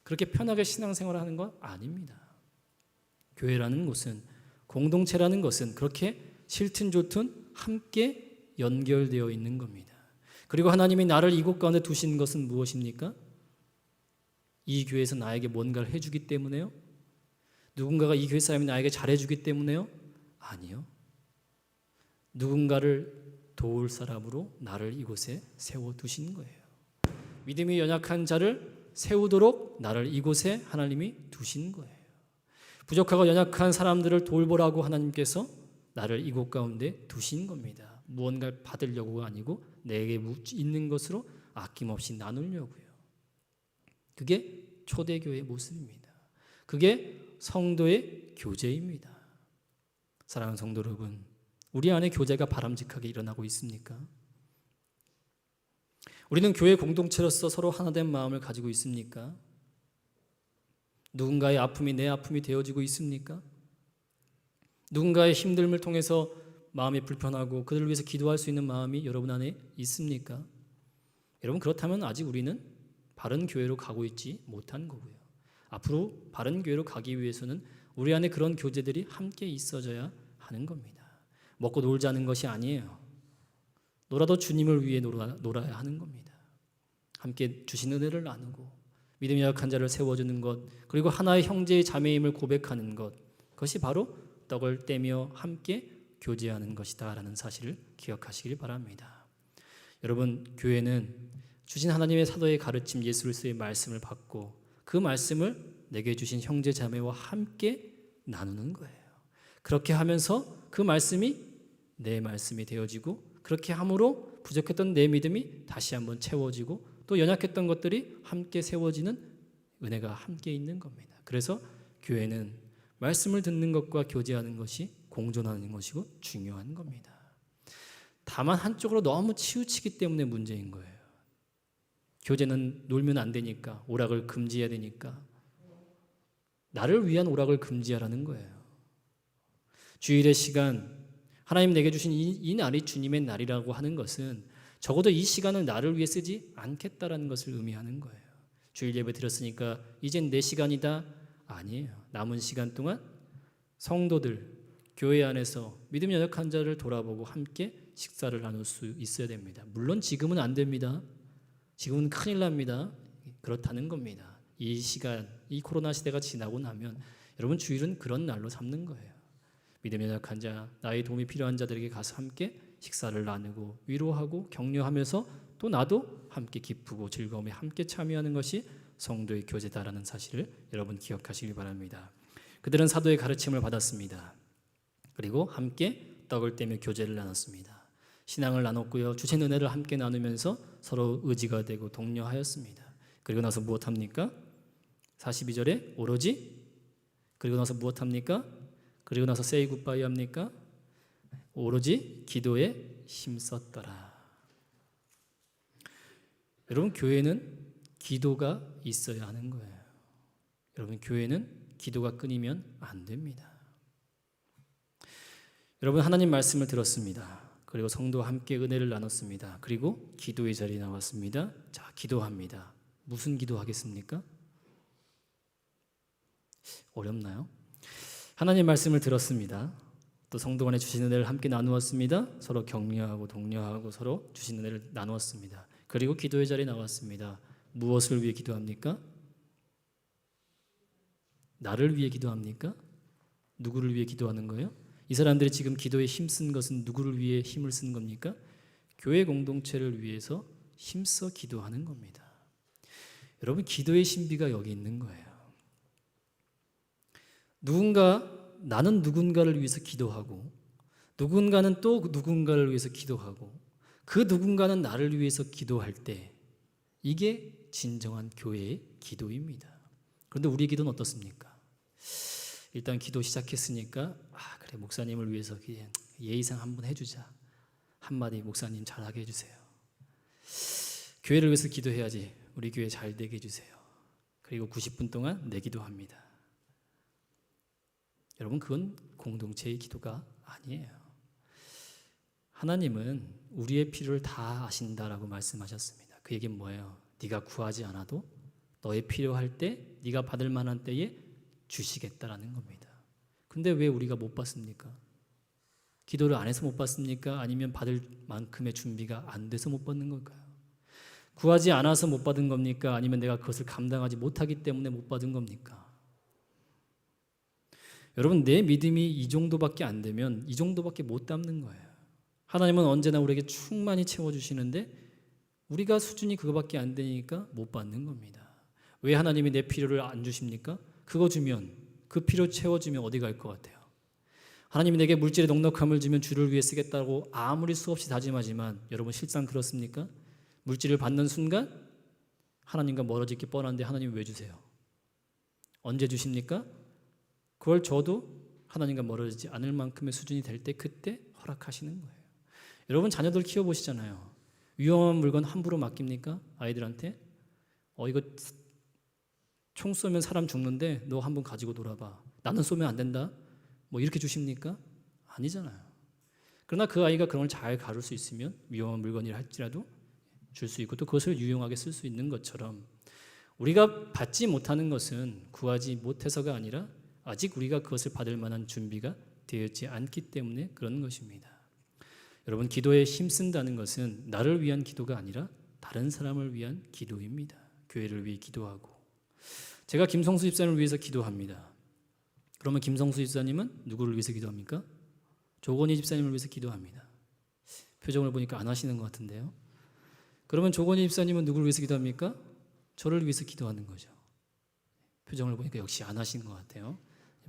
그렇게 편하게 신앙생활을 하는 건 아닙니다. 교회라는 곳은, 공동체라는 것은 그렇게 싫든 좋든 함께 연결되어 있는 겁니다. 그리고 하나님이 나를 이곳 가운데 두신 것은 무엇입니까? 이 교회에서 나에게 뭔가를 해주기 때문에요? 누군가가 이 교회 사람이 나에게 잘해주기 때문에요? 아니요. 누군가를 도울 사람으로 나를 이곳에 세워두신 거예요. 믿음이 연약한 자를 세우도록 나를 이곳에 하나님이 두신 거예요. 부족하고 연약한 사람들을 돌보라고 하나님께서 나를 이곳 가운데 두신 겁니다. 무언가를 받으려고가 아니고 내게 있는 것으로 아낌없이 나누려고요. 그게 초대교회의 모습입니다. 그게 성도의 교제입니다. 사랑하는 성도 여러분, 우리 안에 교제가 바람직하게 일어나고 있습니까? 우리는 교회 공동체로서 서로 하나된 마음을 가지고 있습니까? 누군가의 아픔이 내 아픔이 되어지고 있습니까? 누군가의 힘듦을 통해서 마음이 불편하고 그들을 위해서 기도할 수 있는 마음이 여러분 안에 있습니까? 여러분, 그렇다면 아직 우리는 바른 교회로 가고 있지 못한 거고요. 앞으로 바른 교회로 가기 위해서는 우리 안에 그런 교제들이 함께 있어져야 하는 겁니다. 먹고 놀자는 것이 아니에요. 놀아도 주님을 위해 놀아야 하는 겁니다. 함께 주신 은혜를 나누고 믿음이 약한 자를 세워주는 것, 그리고 하나의 형제의 자매임을 고백하는 것, 그것이 바로 떡을 떼며 함께 교제하는 것이다 라는 사실을 기억하시길 바랍니다. 여러분, 교회는 주신 하나님의 사도의 가르침 예수 그리스도의 말씀을 받고 그 말씀을 내게 주신 형제 자매와 함께 나누는 거예요. 그렇게 하면서 그 말씀이 내 말씀이 되어지고, 그렇게 함으로 부족했던 내 믿음이 다시 한번 채워지고, 또 연약했던 것들이 함께 세워지는 은혜가 함께 있는 겁니다. 그래서 교회는 말씀을 듣는 것과 교제하는 것이 공존하는 것이고 중요한 겁니다. 다만 한쪽으로 너무 치우치기 때문에 문제인 거예요. 교제는 놀면 안 되니까, 오락을 금지해야 되니까 나를 위한 오락을 금지하라는 거예요. 주일의 시간, 하나님 내게 주신 이 날이 주님의 날이라고 하는 것은 적어도 이 시간을 나를 위해 쓰지 않겠다라는 것을 의미하는 거예요. 주일 예배 드렸으니까 이젠 내 시간이다? 아니에요. 남은 시간 동안 성도들, 교회 안에서 믿음 연약한 자를 돌아보고 함께 식사를 나눌 수 있어야 됩니다. 물론 지금은 안 됩니다. 지금은 큰일 납니다. 그렇다는 겁니다. 이 시간, 이 코로나 시대가 지나고 나면 여러분, 주일은 그런 날로 삼는 거예요. 믿음 연약한 자, 나의 도움이 필요한 자들에게 가서 함께 식사를 나누고 위로하고 격려하면서 또 나도 함께 기쁘고 즐거움에 함께 참여하는 것이 성도의 교제다라는 사실을 여러분 기억하시기 바랍니다. 그들은 사도의 가르침을 받았습니다. 그리고 함께 떡을 떼며 교제를 나눴습니다. 신앙을 나눴고요. 주신 은혜를 함께 나누면서 서로 의지가 되고 독려하였습니다. 그리고 나서 무엇합니까? 42절에 오로지 그리고 나서 무엇합니까? 그리고 나서 say goodbye 합니까? 오로지 기도에 힘썼더라. 여러분, 교회는 기도가 있어야 하는 거예요. 여러분, 교회는 기도가 끊이면 안 됩니다. 여러분, 하나님 말씀을 들었습니다. 그리고 성도와 함께 은혜를 나눴습니다. 그리고 기도의 자리에 나왔습니다. 자, 기도합니다. 무슨 기도하겠습니까? 어렵나요? 하나님 말씀을 들었습니다. 또 성도 간에 주신 은혜를 함께 나누었습니다. 서로 격려하고 독려하고 서로 주신 은혜를 나누었습니다. 그리고 기도의 자리에 나왔습니다. 무엇을 위해 기도합니까? 나를 위해 기도합니까? 누구를 위해 기도하는 거예요? 이 사람들이 지금 기도에 힘쓴 것은 누구를 위해 힘을 쓴 겁니까? 교회 공동체를 위해서 힘써 기도하는 겁니다. 여러분, 기도의 신비가 여기 있는 거예요. 나는 누군가를 위해서 기도하고 누군가는 또 누군가를 위해서 기도하고 그 누군가는 나를 위해서 기도할 때 이게 진정한 교회의 기도입니다. 그런데 우리의 기도는 어떻습니까? 일단 기도 시작했으니까 그래 목사님을 위해서 예의상 한번 해주자. 한마디 목사님 잘하게 해주세요. 교회를 위해서 기도해야지 우리 교회 잘 되게 해주세요. 그리고 90분 동안 내 기도합니다. 여러분 그건 공동체의 기도가 아니에요. 하나님은 우리의 필요를 다 아신다라고 말씀하셨습니다. 그 얘기는 뭐예요? 네가 구하지 않아도 너의 필요할 때 네가 받을 만한 때에 주시겠다라는 겁니다. 근데 왜 우리가 못 받습니까? 기도를 안 해서 못 받습니까? 아니면 받을 만큼의 준비가 안 돼서 못 받는 걸까요? 구하지 않아서 못 받은 겁니까? 아니면 내가 그것을 감당하지 못하기 때문에 못 받은 겁니까? 여러분 내 믿음이 이 정도밖에 안 되면 이 정도밖에 못 담는 거예요. 하나님은 언제나 우리에게 충만히 채워주시는데 우리가 수준이 그거밖에 안 되니까 못 받는 겁니다. 왜 하나님이 내 필요를 안 주십니까? 그거 주면 그 필요 채워주면 어디 갈 것 같아요? 하나님이 내게 물질의 넉넉함을 주면 주를 위해 쓰겠다고 아무리 수없이 다짐하지만 여러분 실상 그렇습니까? 물질을 받는 순간 하나님과 멀어질 게 뻔한데 하나님 왜 주세요? 언제 주십니까? 그걸 줘도 하나님과 멀어지지 않을 만큼의 수준이 될 때 그때 허락하시는 거예요. 여러분 자녀들 키워보시잖아요. 위험한 물건 함부로 맡깁니까? 아이들한테? 이거 총 쏘면 사람 죽는데 너 한번 가지고 놀아봐. 나는 쏘면 안 된다? 뭐 이렇게 주십니까? 아니잖아요. 그러나 그 아이가 그런 걸 잘 가를 수 있으면 위험한 물건이라 할지라도 줄 수 있고 또 그것을 유용하게 쓸 수 있는 것처럼 우리가 받지 못하는 것은 구하지 못해서가 아니라 아직 우리가 그것을 받을 만한 준비가 되었지 않기 때문에 그런 것입니다. 여러분 기도에 힘쓴다는 것은 나를 위한 기도가 아니라 다른 사람을 위한 기도입니다. 교회를 위해 기도하고 제가 김성수 집사님을 위해서 기도합니다. 그러면 김성수 집사님은 누구를 위해서 기도합니까? 조건희 집사님을 위해서 기도합니다. 표정을 보니까 안 하시는 것 같은데요. 그러면 조건희 집사님은 누구를 위해서 기도합니까? 저를 위해서 기도하는 거죠. 표정을 보니까 역시 안 하시는 것 같아요.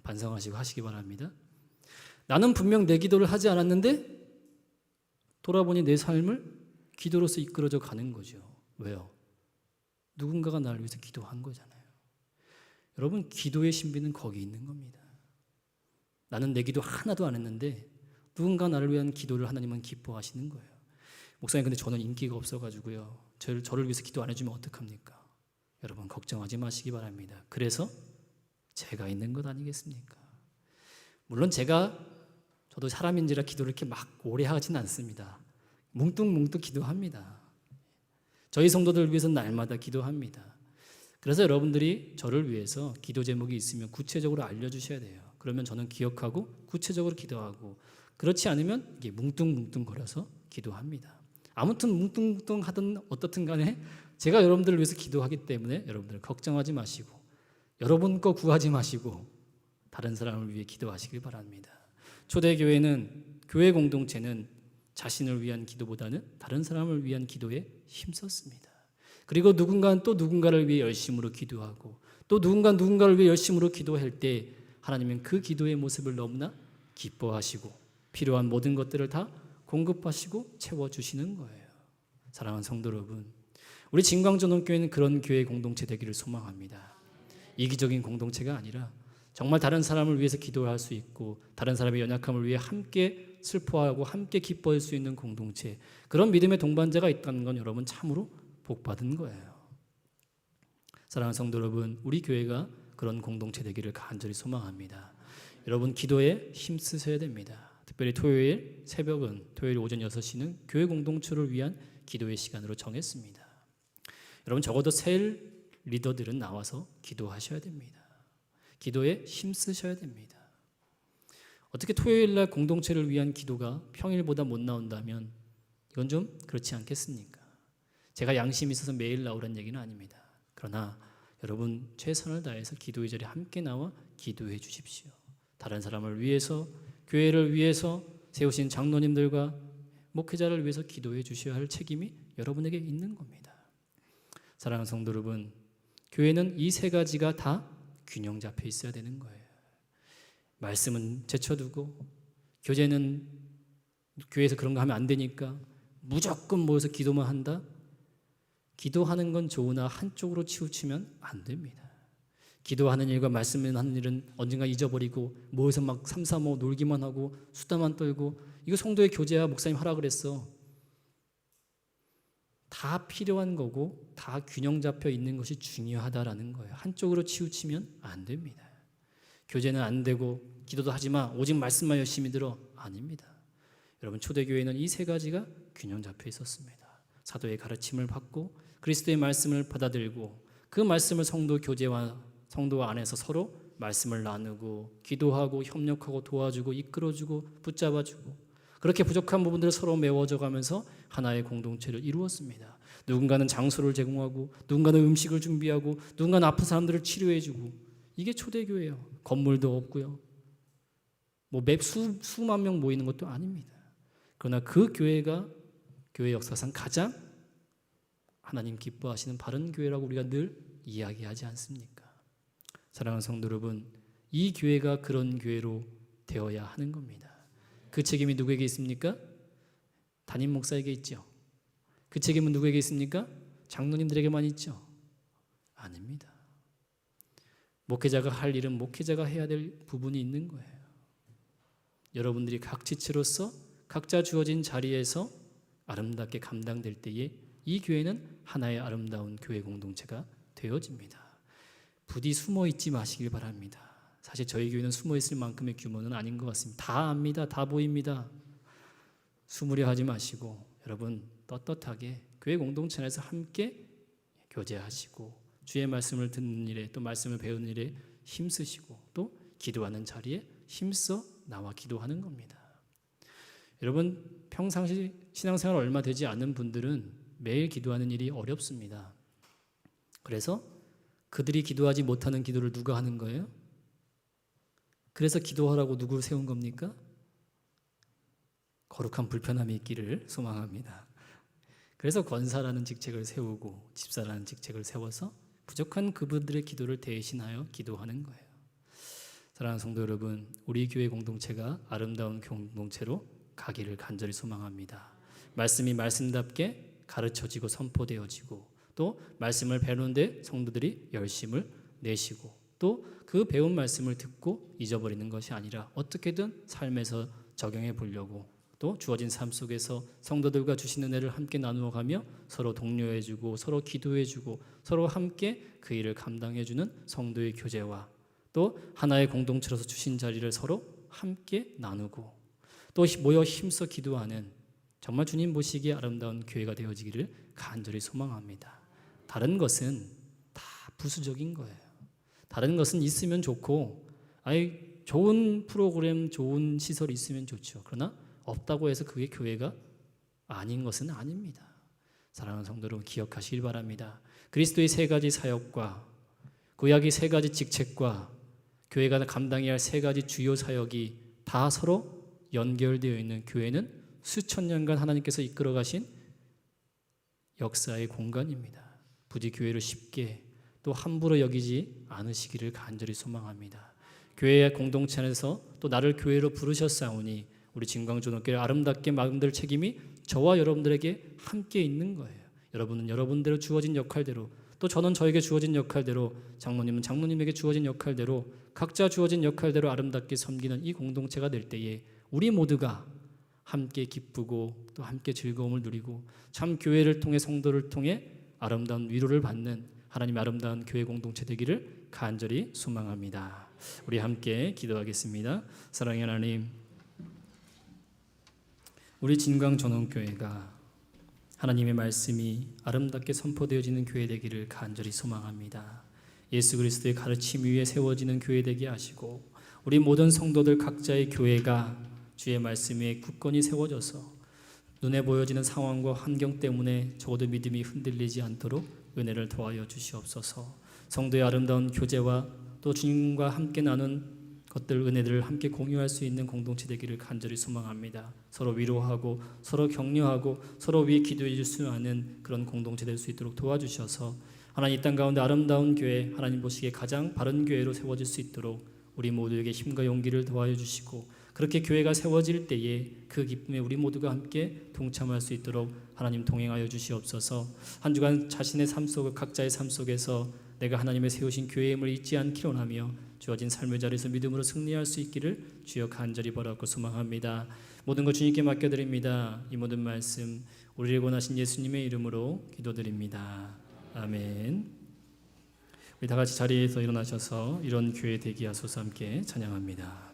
반성하시고 하시기 바랍니다. 나는 분명 내 기도를 하지 않았는데 돌아보니 내 삶을 기도로서 이끌어져 가는 거죠. 왜요? 누군가가 나를 위해서 기도한 거잖아요. 여러분 기도의 신비는 거기 있는 겁니다. 나는 내 기도 하나도 안 했는데 누군가 나를 위한 기도를 하나님은 기뻐하시는 거예요. 목사님 근데 저는 인기가 없어가지고요. 저를 위해서 기도 안 해주면 어떡합니까? 여러분 걱정하지 마시기 바랍니다. 그래서 제가 있는 것 아니겠습니까? 물론 저도 사람인지라 기도를 이렇게 막 오래 하진 않습니다. 뭉뚱뭉뚱 기도합니다. 저희 성도들을 위해서 날마다 기도합니다. 그래서 여러분들이 저를 위해서 기도 제목이 있으면 구체적으로 알려주셔야 돼요. 그러면 저는 기억하고 구체적으로 기도하고 그렇지 않으면 이게 뭉뚱뭉뚱 거려서 기도합니다. 아무튼 뭉뚱뭉뚱 하든 어떻든 간에 제가 여러분들을 위해서 기도하기 때문에 여러분들 걱정하지 마시고 여러분 거 구하지 마시고 다른 사람을 위해 기도하시길 바랍니다. 초대교회는 교회 공동체는 자신을 위한 기도보다는 다른 사람을 위한 기도에 힘썼습니다. 그리고 누군가는 또 누군가를 위해 열심으로 기도하고 또 누군가를 위해 열심으로 기도할 때 하나님은 그 기도의 모습을 너무나 기뻐하시고 필요한 모든 것들을 다 공급하시고 채워주시는 거예요. 사랑하는 성도 여러분, 우리 진광전원교회는 그런 교회 공동체 되기를 소망합니다. 이기적인 공동체가 아니라 정말 다른 사람을 위해서 기도할 수 있고 다른 사람의 연약함을 위해 함께 슬퍼하고 함께 기뻐할 수 있는 공동체, 그런 믿음의 동반자가 있다는 건 여러분 참으로 복받은 거예요. 사랑하는 성도 여러분, 우리 교회가 그런 공동체 되기를 간절히 소망합니다. 여러분 기도에 힘쓰셔야 됩니다. 특별히 토요일 새벽은 토요일 오전 6시는 교회 공동체를 위한 기도의 시간으로 정했습니다. 여러분 적어도 셀 리더들은 나와서 기도하셔야 됩니다. 기도에 힘쓰셔야 됩니다. 어떻게 토요일 날 공동체를 위한 기도가 평일보다 못 나온다면 이건 좀 그렇지 않겠습니까? 제가 양심이 있어서 매일 나오란 얘기는 아닙니다. 그러나 여러분 최선을 다해서 기도의 자리에 함께 나와 기도해 주십시오. 다른 사람을 위해서, 교회를 위해서, 세우신 장로님들과 목회자를 위해서 기도해 주셔야 할 책임이 여러분에게 있는 겁니다. 사랑하는 성도 여러분, 교회는 이 세 가지가 다 균형 잡혀 있어야 되는 거예요. 말씀은 제쳐두고 교제는 교회에서 그런 거 하면 안 되니까 무조건 모여서 기도만 한다? 기도하는 건 좋으나 한쪽으로 치우치면 안 됩니다. 기도하는 일과 말씀하는 일은 언젠가 잊어버리고 모여서 막 삼삼오오 놀기만 하고 수다만 떨고 이거 성도의 교제야 목사님 하라 그랬어. 다 필요한 거고 다 균형 잡혀 있는 것이 중요하다라는 거예요. 한쪽으로 치우치면 안 됩니다. 교제는 안 되고 기도도 하지 마. 오직 말씀만 열심히 들어. 아닙니다. 여러분 초대교회는 이 세 가지가 균형 잡혀 있었습니다. 사도의 가르침을 받고 그리스도의 말씀을 받아들고 그 말씀을 성도 교제와 성도 안에서 서로 말씀을 나누고 기도하고 협력하고 도와주고 이끌어주고 붙잡아주고 그렇게 부족한 부분들을 서로 메워져 가면서 하나의 공동체를 이루었습니다. 누군가는 장소를 제공하고 누군가는 음식을 준비하고 누군가는 아픈 사람들을 치료해주고 이게 초대교회예요. 건물도 없고요. 뭐 수만 명 모이는 것도 아닙니다. 그러나 그 교회가 교회 역사상 가장 하나님 기뻐하시는 바른 교회라고 우리가 늘 이야기하지 않습니까? 사랑하는 성도 여러분, 이 교회가 그런 교회로 되어야 하는 겁니다. 그 책임이 누구에게 있습니까? 담임 목사에게 있죠. 그 책임은 누구에게 있습니까? 장로님들에게만 있죠. 아닙니다. 목회자가 할 일은 목회자가 해야 될 부분이 있는 거예요. 여러분들이 각 지체로서 각자 주어진 자리에서 아름답게 감당될 때에 이 교회는 하나의 아름다운 교회 공동체가 되어집니다. 부디 숨어 있지 마시길 바랍니다. 사실 저희 교회는 숨어 있을 만큼의 규모는 아닌 것 같습니다. 다 압니다. 다 보입니다. 숨으려 하지 마시고 여러분 떳떳하게 교회 공동체 안에서 함께 교제하시고 주의 말씀을 듣는 일에 또 말씀을 배우는 일에 힘쓰시고 또 기도하는 자리에 힘써 나와 기도하는 겁니다. 여러분 평상시 신앙생활 얼마 되지 않은 분들은 매일 기도하는 일이 어렵습니다. 그래서 그들이 기도하지 못하는 기도를 누가 하는 거예요? 그래서 기도하라고 누구를 세운 겁니까? 거룩한 불편함이 있기를 소망합니다. 그래서 권사라는 직책을 세우고 집사라는 직책을 세워서 부족한 그분들의 기도를 대신하여 기도하는 거예요. 사랑하는 성도 여러분, 우리 교회 공동체가 아름다운 공동체로 가기를 간절히 소망합니다. 말씀이 말씀답게 가르쳐지고 선포되어지고 또 말씀을 배우는데 성도들이 열심을 내시고 또 그 배운 말씀을 듣고 잊어버리는 것이 아니라 어떻게든 삶에서 적용해 보려고 또 주어진 삶 속에서 성도들과 주시는 은혜를 함께 나누어가며 서로 독려해주고 서로 기도해주고 서로 함께 그 일을 감당해주는 성도의 교제와 또 하나의 공동체로서 주신 자리를 서로 함께 나누고 또 모여 힘써 기도하는 정말 주님 보시기에 아름다운 교회가 되어지기를 간절히 소망합니다. 다른 것은 다 부수적인 거예요. 다른 것은 있으면 좋고 좋은 프로그램, 좋은 시설이 있으면 좋죠. 그러나 없다고 해서 그게 교회가 아닌 것은 아닙니다. 사랑하는 성도 여러분 기억하시길 바랍니다. 그리스도의 세 가지 사역과 구약의 세 가지 직책과 교회가 감당해야 할 세 가지 주요 사역이 다 서로 연결되어 있는 교회는 수천 년간 하나님께서 이끌어 가신 역사의 공간입니다. 부디 교회를 쉽게 또 함부로 여기지 않으시기를 간절히 소망합니다. 교회의 공동체 안에서 또 나를 교회로 부르셨사오니 우리 진광초등교회 아름답게 만들 책임이 저와 여러분들에게 함께 있는 거예요. 여러분은 여러분대로 주어진 역할대로 또 저는 저에게 주어진 역할대로 장로님은 장로님에게 주어진 역할대로 각자 주어진 역할대로 아름답게 섬기는 이 공동체가 될 때에 우리 모두가 함께 기쁘고 또 함께 즐거움을 누리고 참 교회를 통해 성도를 통해 아름다운 위로를 받는 하나님의 아름다운 교회 공동체 되기를 간절히 소망합니다. 우리 함께 기도하겠습니다. 사랑의 하나님, 우리 진광전원교회가 하나님의 말씀이 아름답게 선포되어지는 교회 되기를 간절히 소망합니다. 예수 그리스도의 가르침 위에 세워지는 교회 되게 하시고 우리 모든 성도들 각자의 교회가 주의 말씀 위에 굳건히 세워져서 눈에 보여지는 상황과 환경 때문에 적어도 믿음이 흔들리지 않도록 은혜를 도와여 주시옵소서. 성도의 아름다운 교제와 또 주님과 함께 나눈 것들 은혜들을 함께 공유할 수 있는 공동체 되기를 간절히 소망합니다. 서로 위로하고 서로 격려하고 서로 위해 기도해 줄 수 있는 그런 공동체 될 수 있도록 도와주셔서 하나님 이 땅 가운데 아름다운 교회 하나님 보시기에 가장 바른 교회로 세워질 수 있도록 우리 모두에게 힘과 용기를 더하여 주시고 그렇게 교회가 세워질 때에 그 기쁨에 우리 모두가 함께 동참할 수 있도록 하나님 동행하여 주시옵소서. 한 주간 자신의 삶 속 각자의 삶 속에서 내가 하나님의 세우신 교회임을 잊지 않기로 하며 주어진 삶의 자리에서 믿음으로 승리할 수 있기를 주여 간절히 바라고 소망합니다. 모든 것 주님께 맡겨드립니다. 이 모든 말씀 우리를 원하신 예수님의 이름으로 기도드립니다. 아멘. 우리 다 같이 자리에서 일어나셔서 이런 교회 대기하소서 함께 찬양합니다.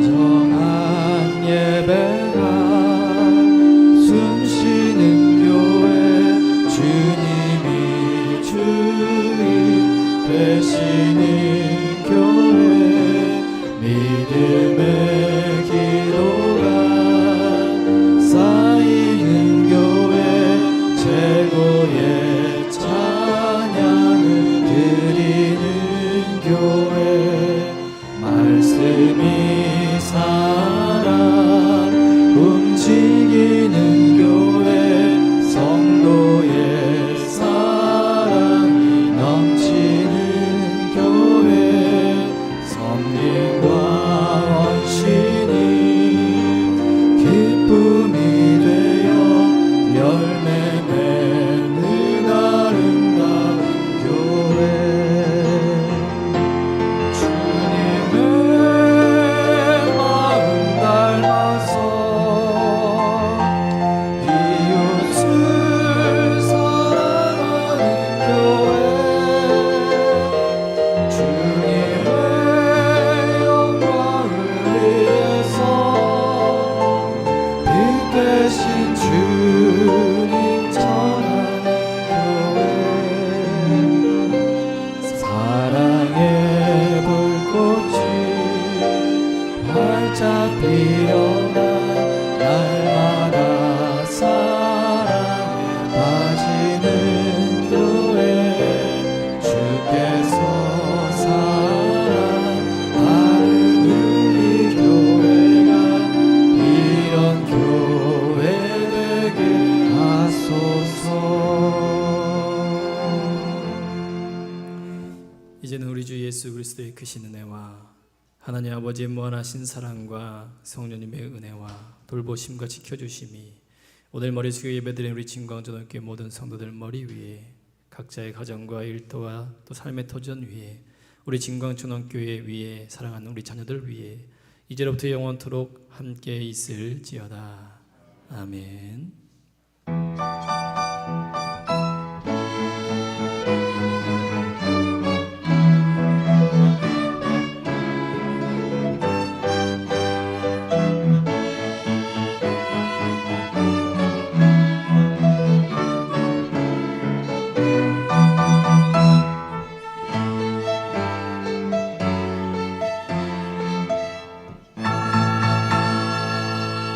진정한 예배가 숨쉬는 교회 주님이 주인 되시는 교회 믿음의 기도가 쌓이는 교회 최고의 찬양을 드리는 교회 말씀이 살아 움직이는 교회 성도의 사랑이 넘치는 교회 섬김과 헌신이 기쁨이 되어 열매 맺는 아름다운 교회 주님 전하는 교회 사랑의 불꽃이 활짝 피어나 날마다 사랑에 빠지는 교회 주께서 사랑하는 우리 교회가 이런 교회 이제는 우리 주 예수 그리스도의 크신 은혜와 하나님 아버지의 무한하신 사랑과 성령님의 은혜와 돌보심과 지켜주심이 오늘 머리 숙여 예배드린 우리 진광전원교회 모든 성도들 머리 위에 각자의 가정과 일터와 또 삶의 터전 위에 우리 진광전원교회 위에 사랑하는 우리 자녀들 위에 이제로부터 영원토록 함께 있을지어다. 아멘.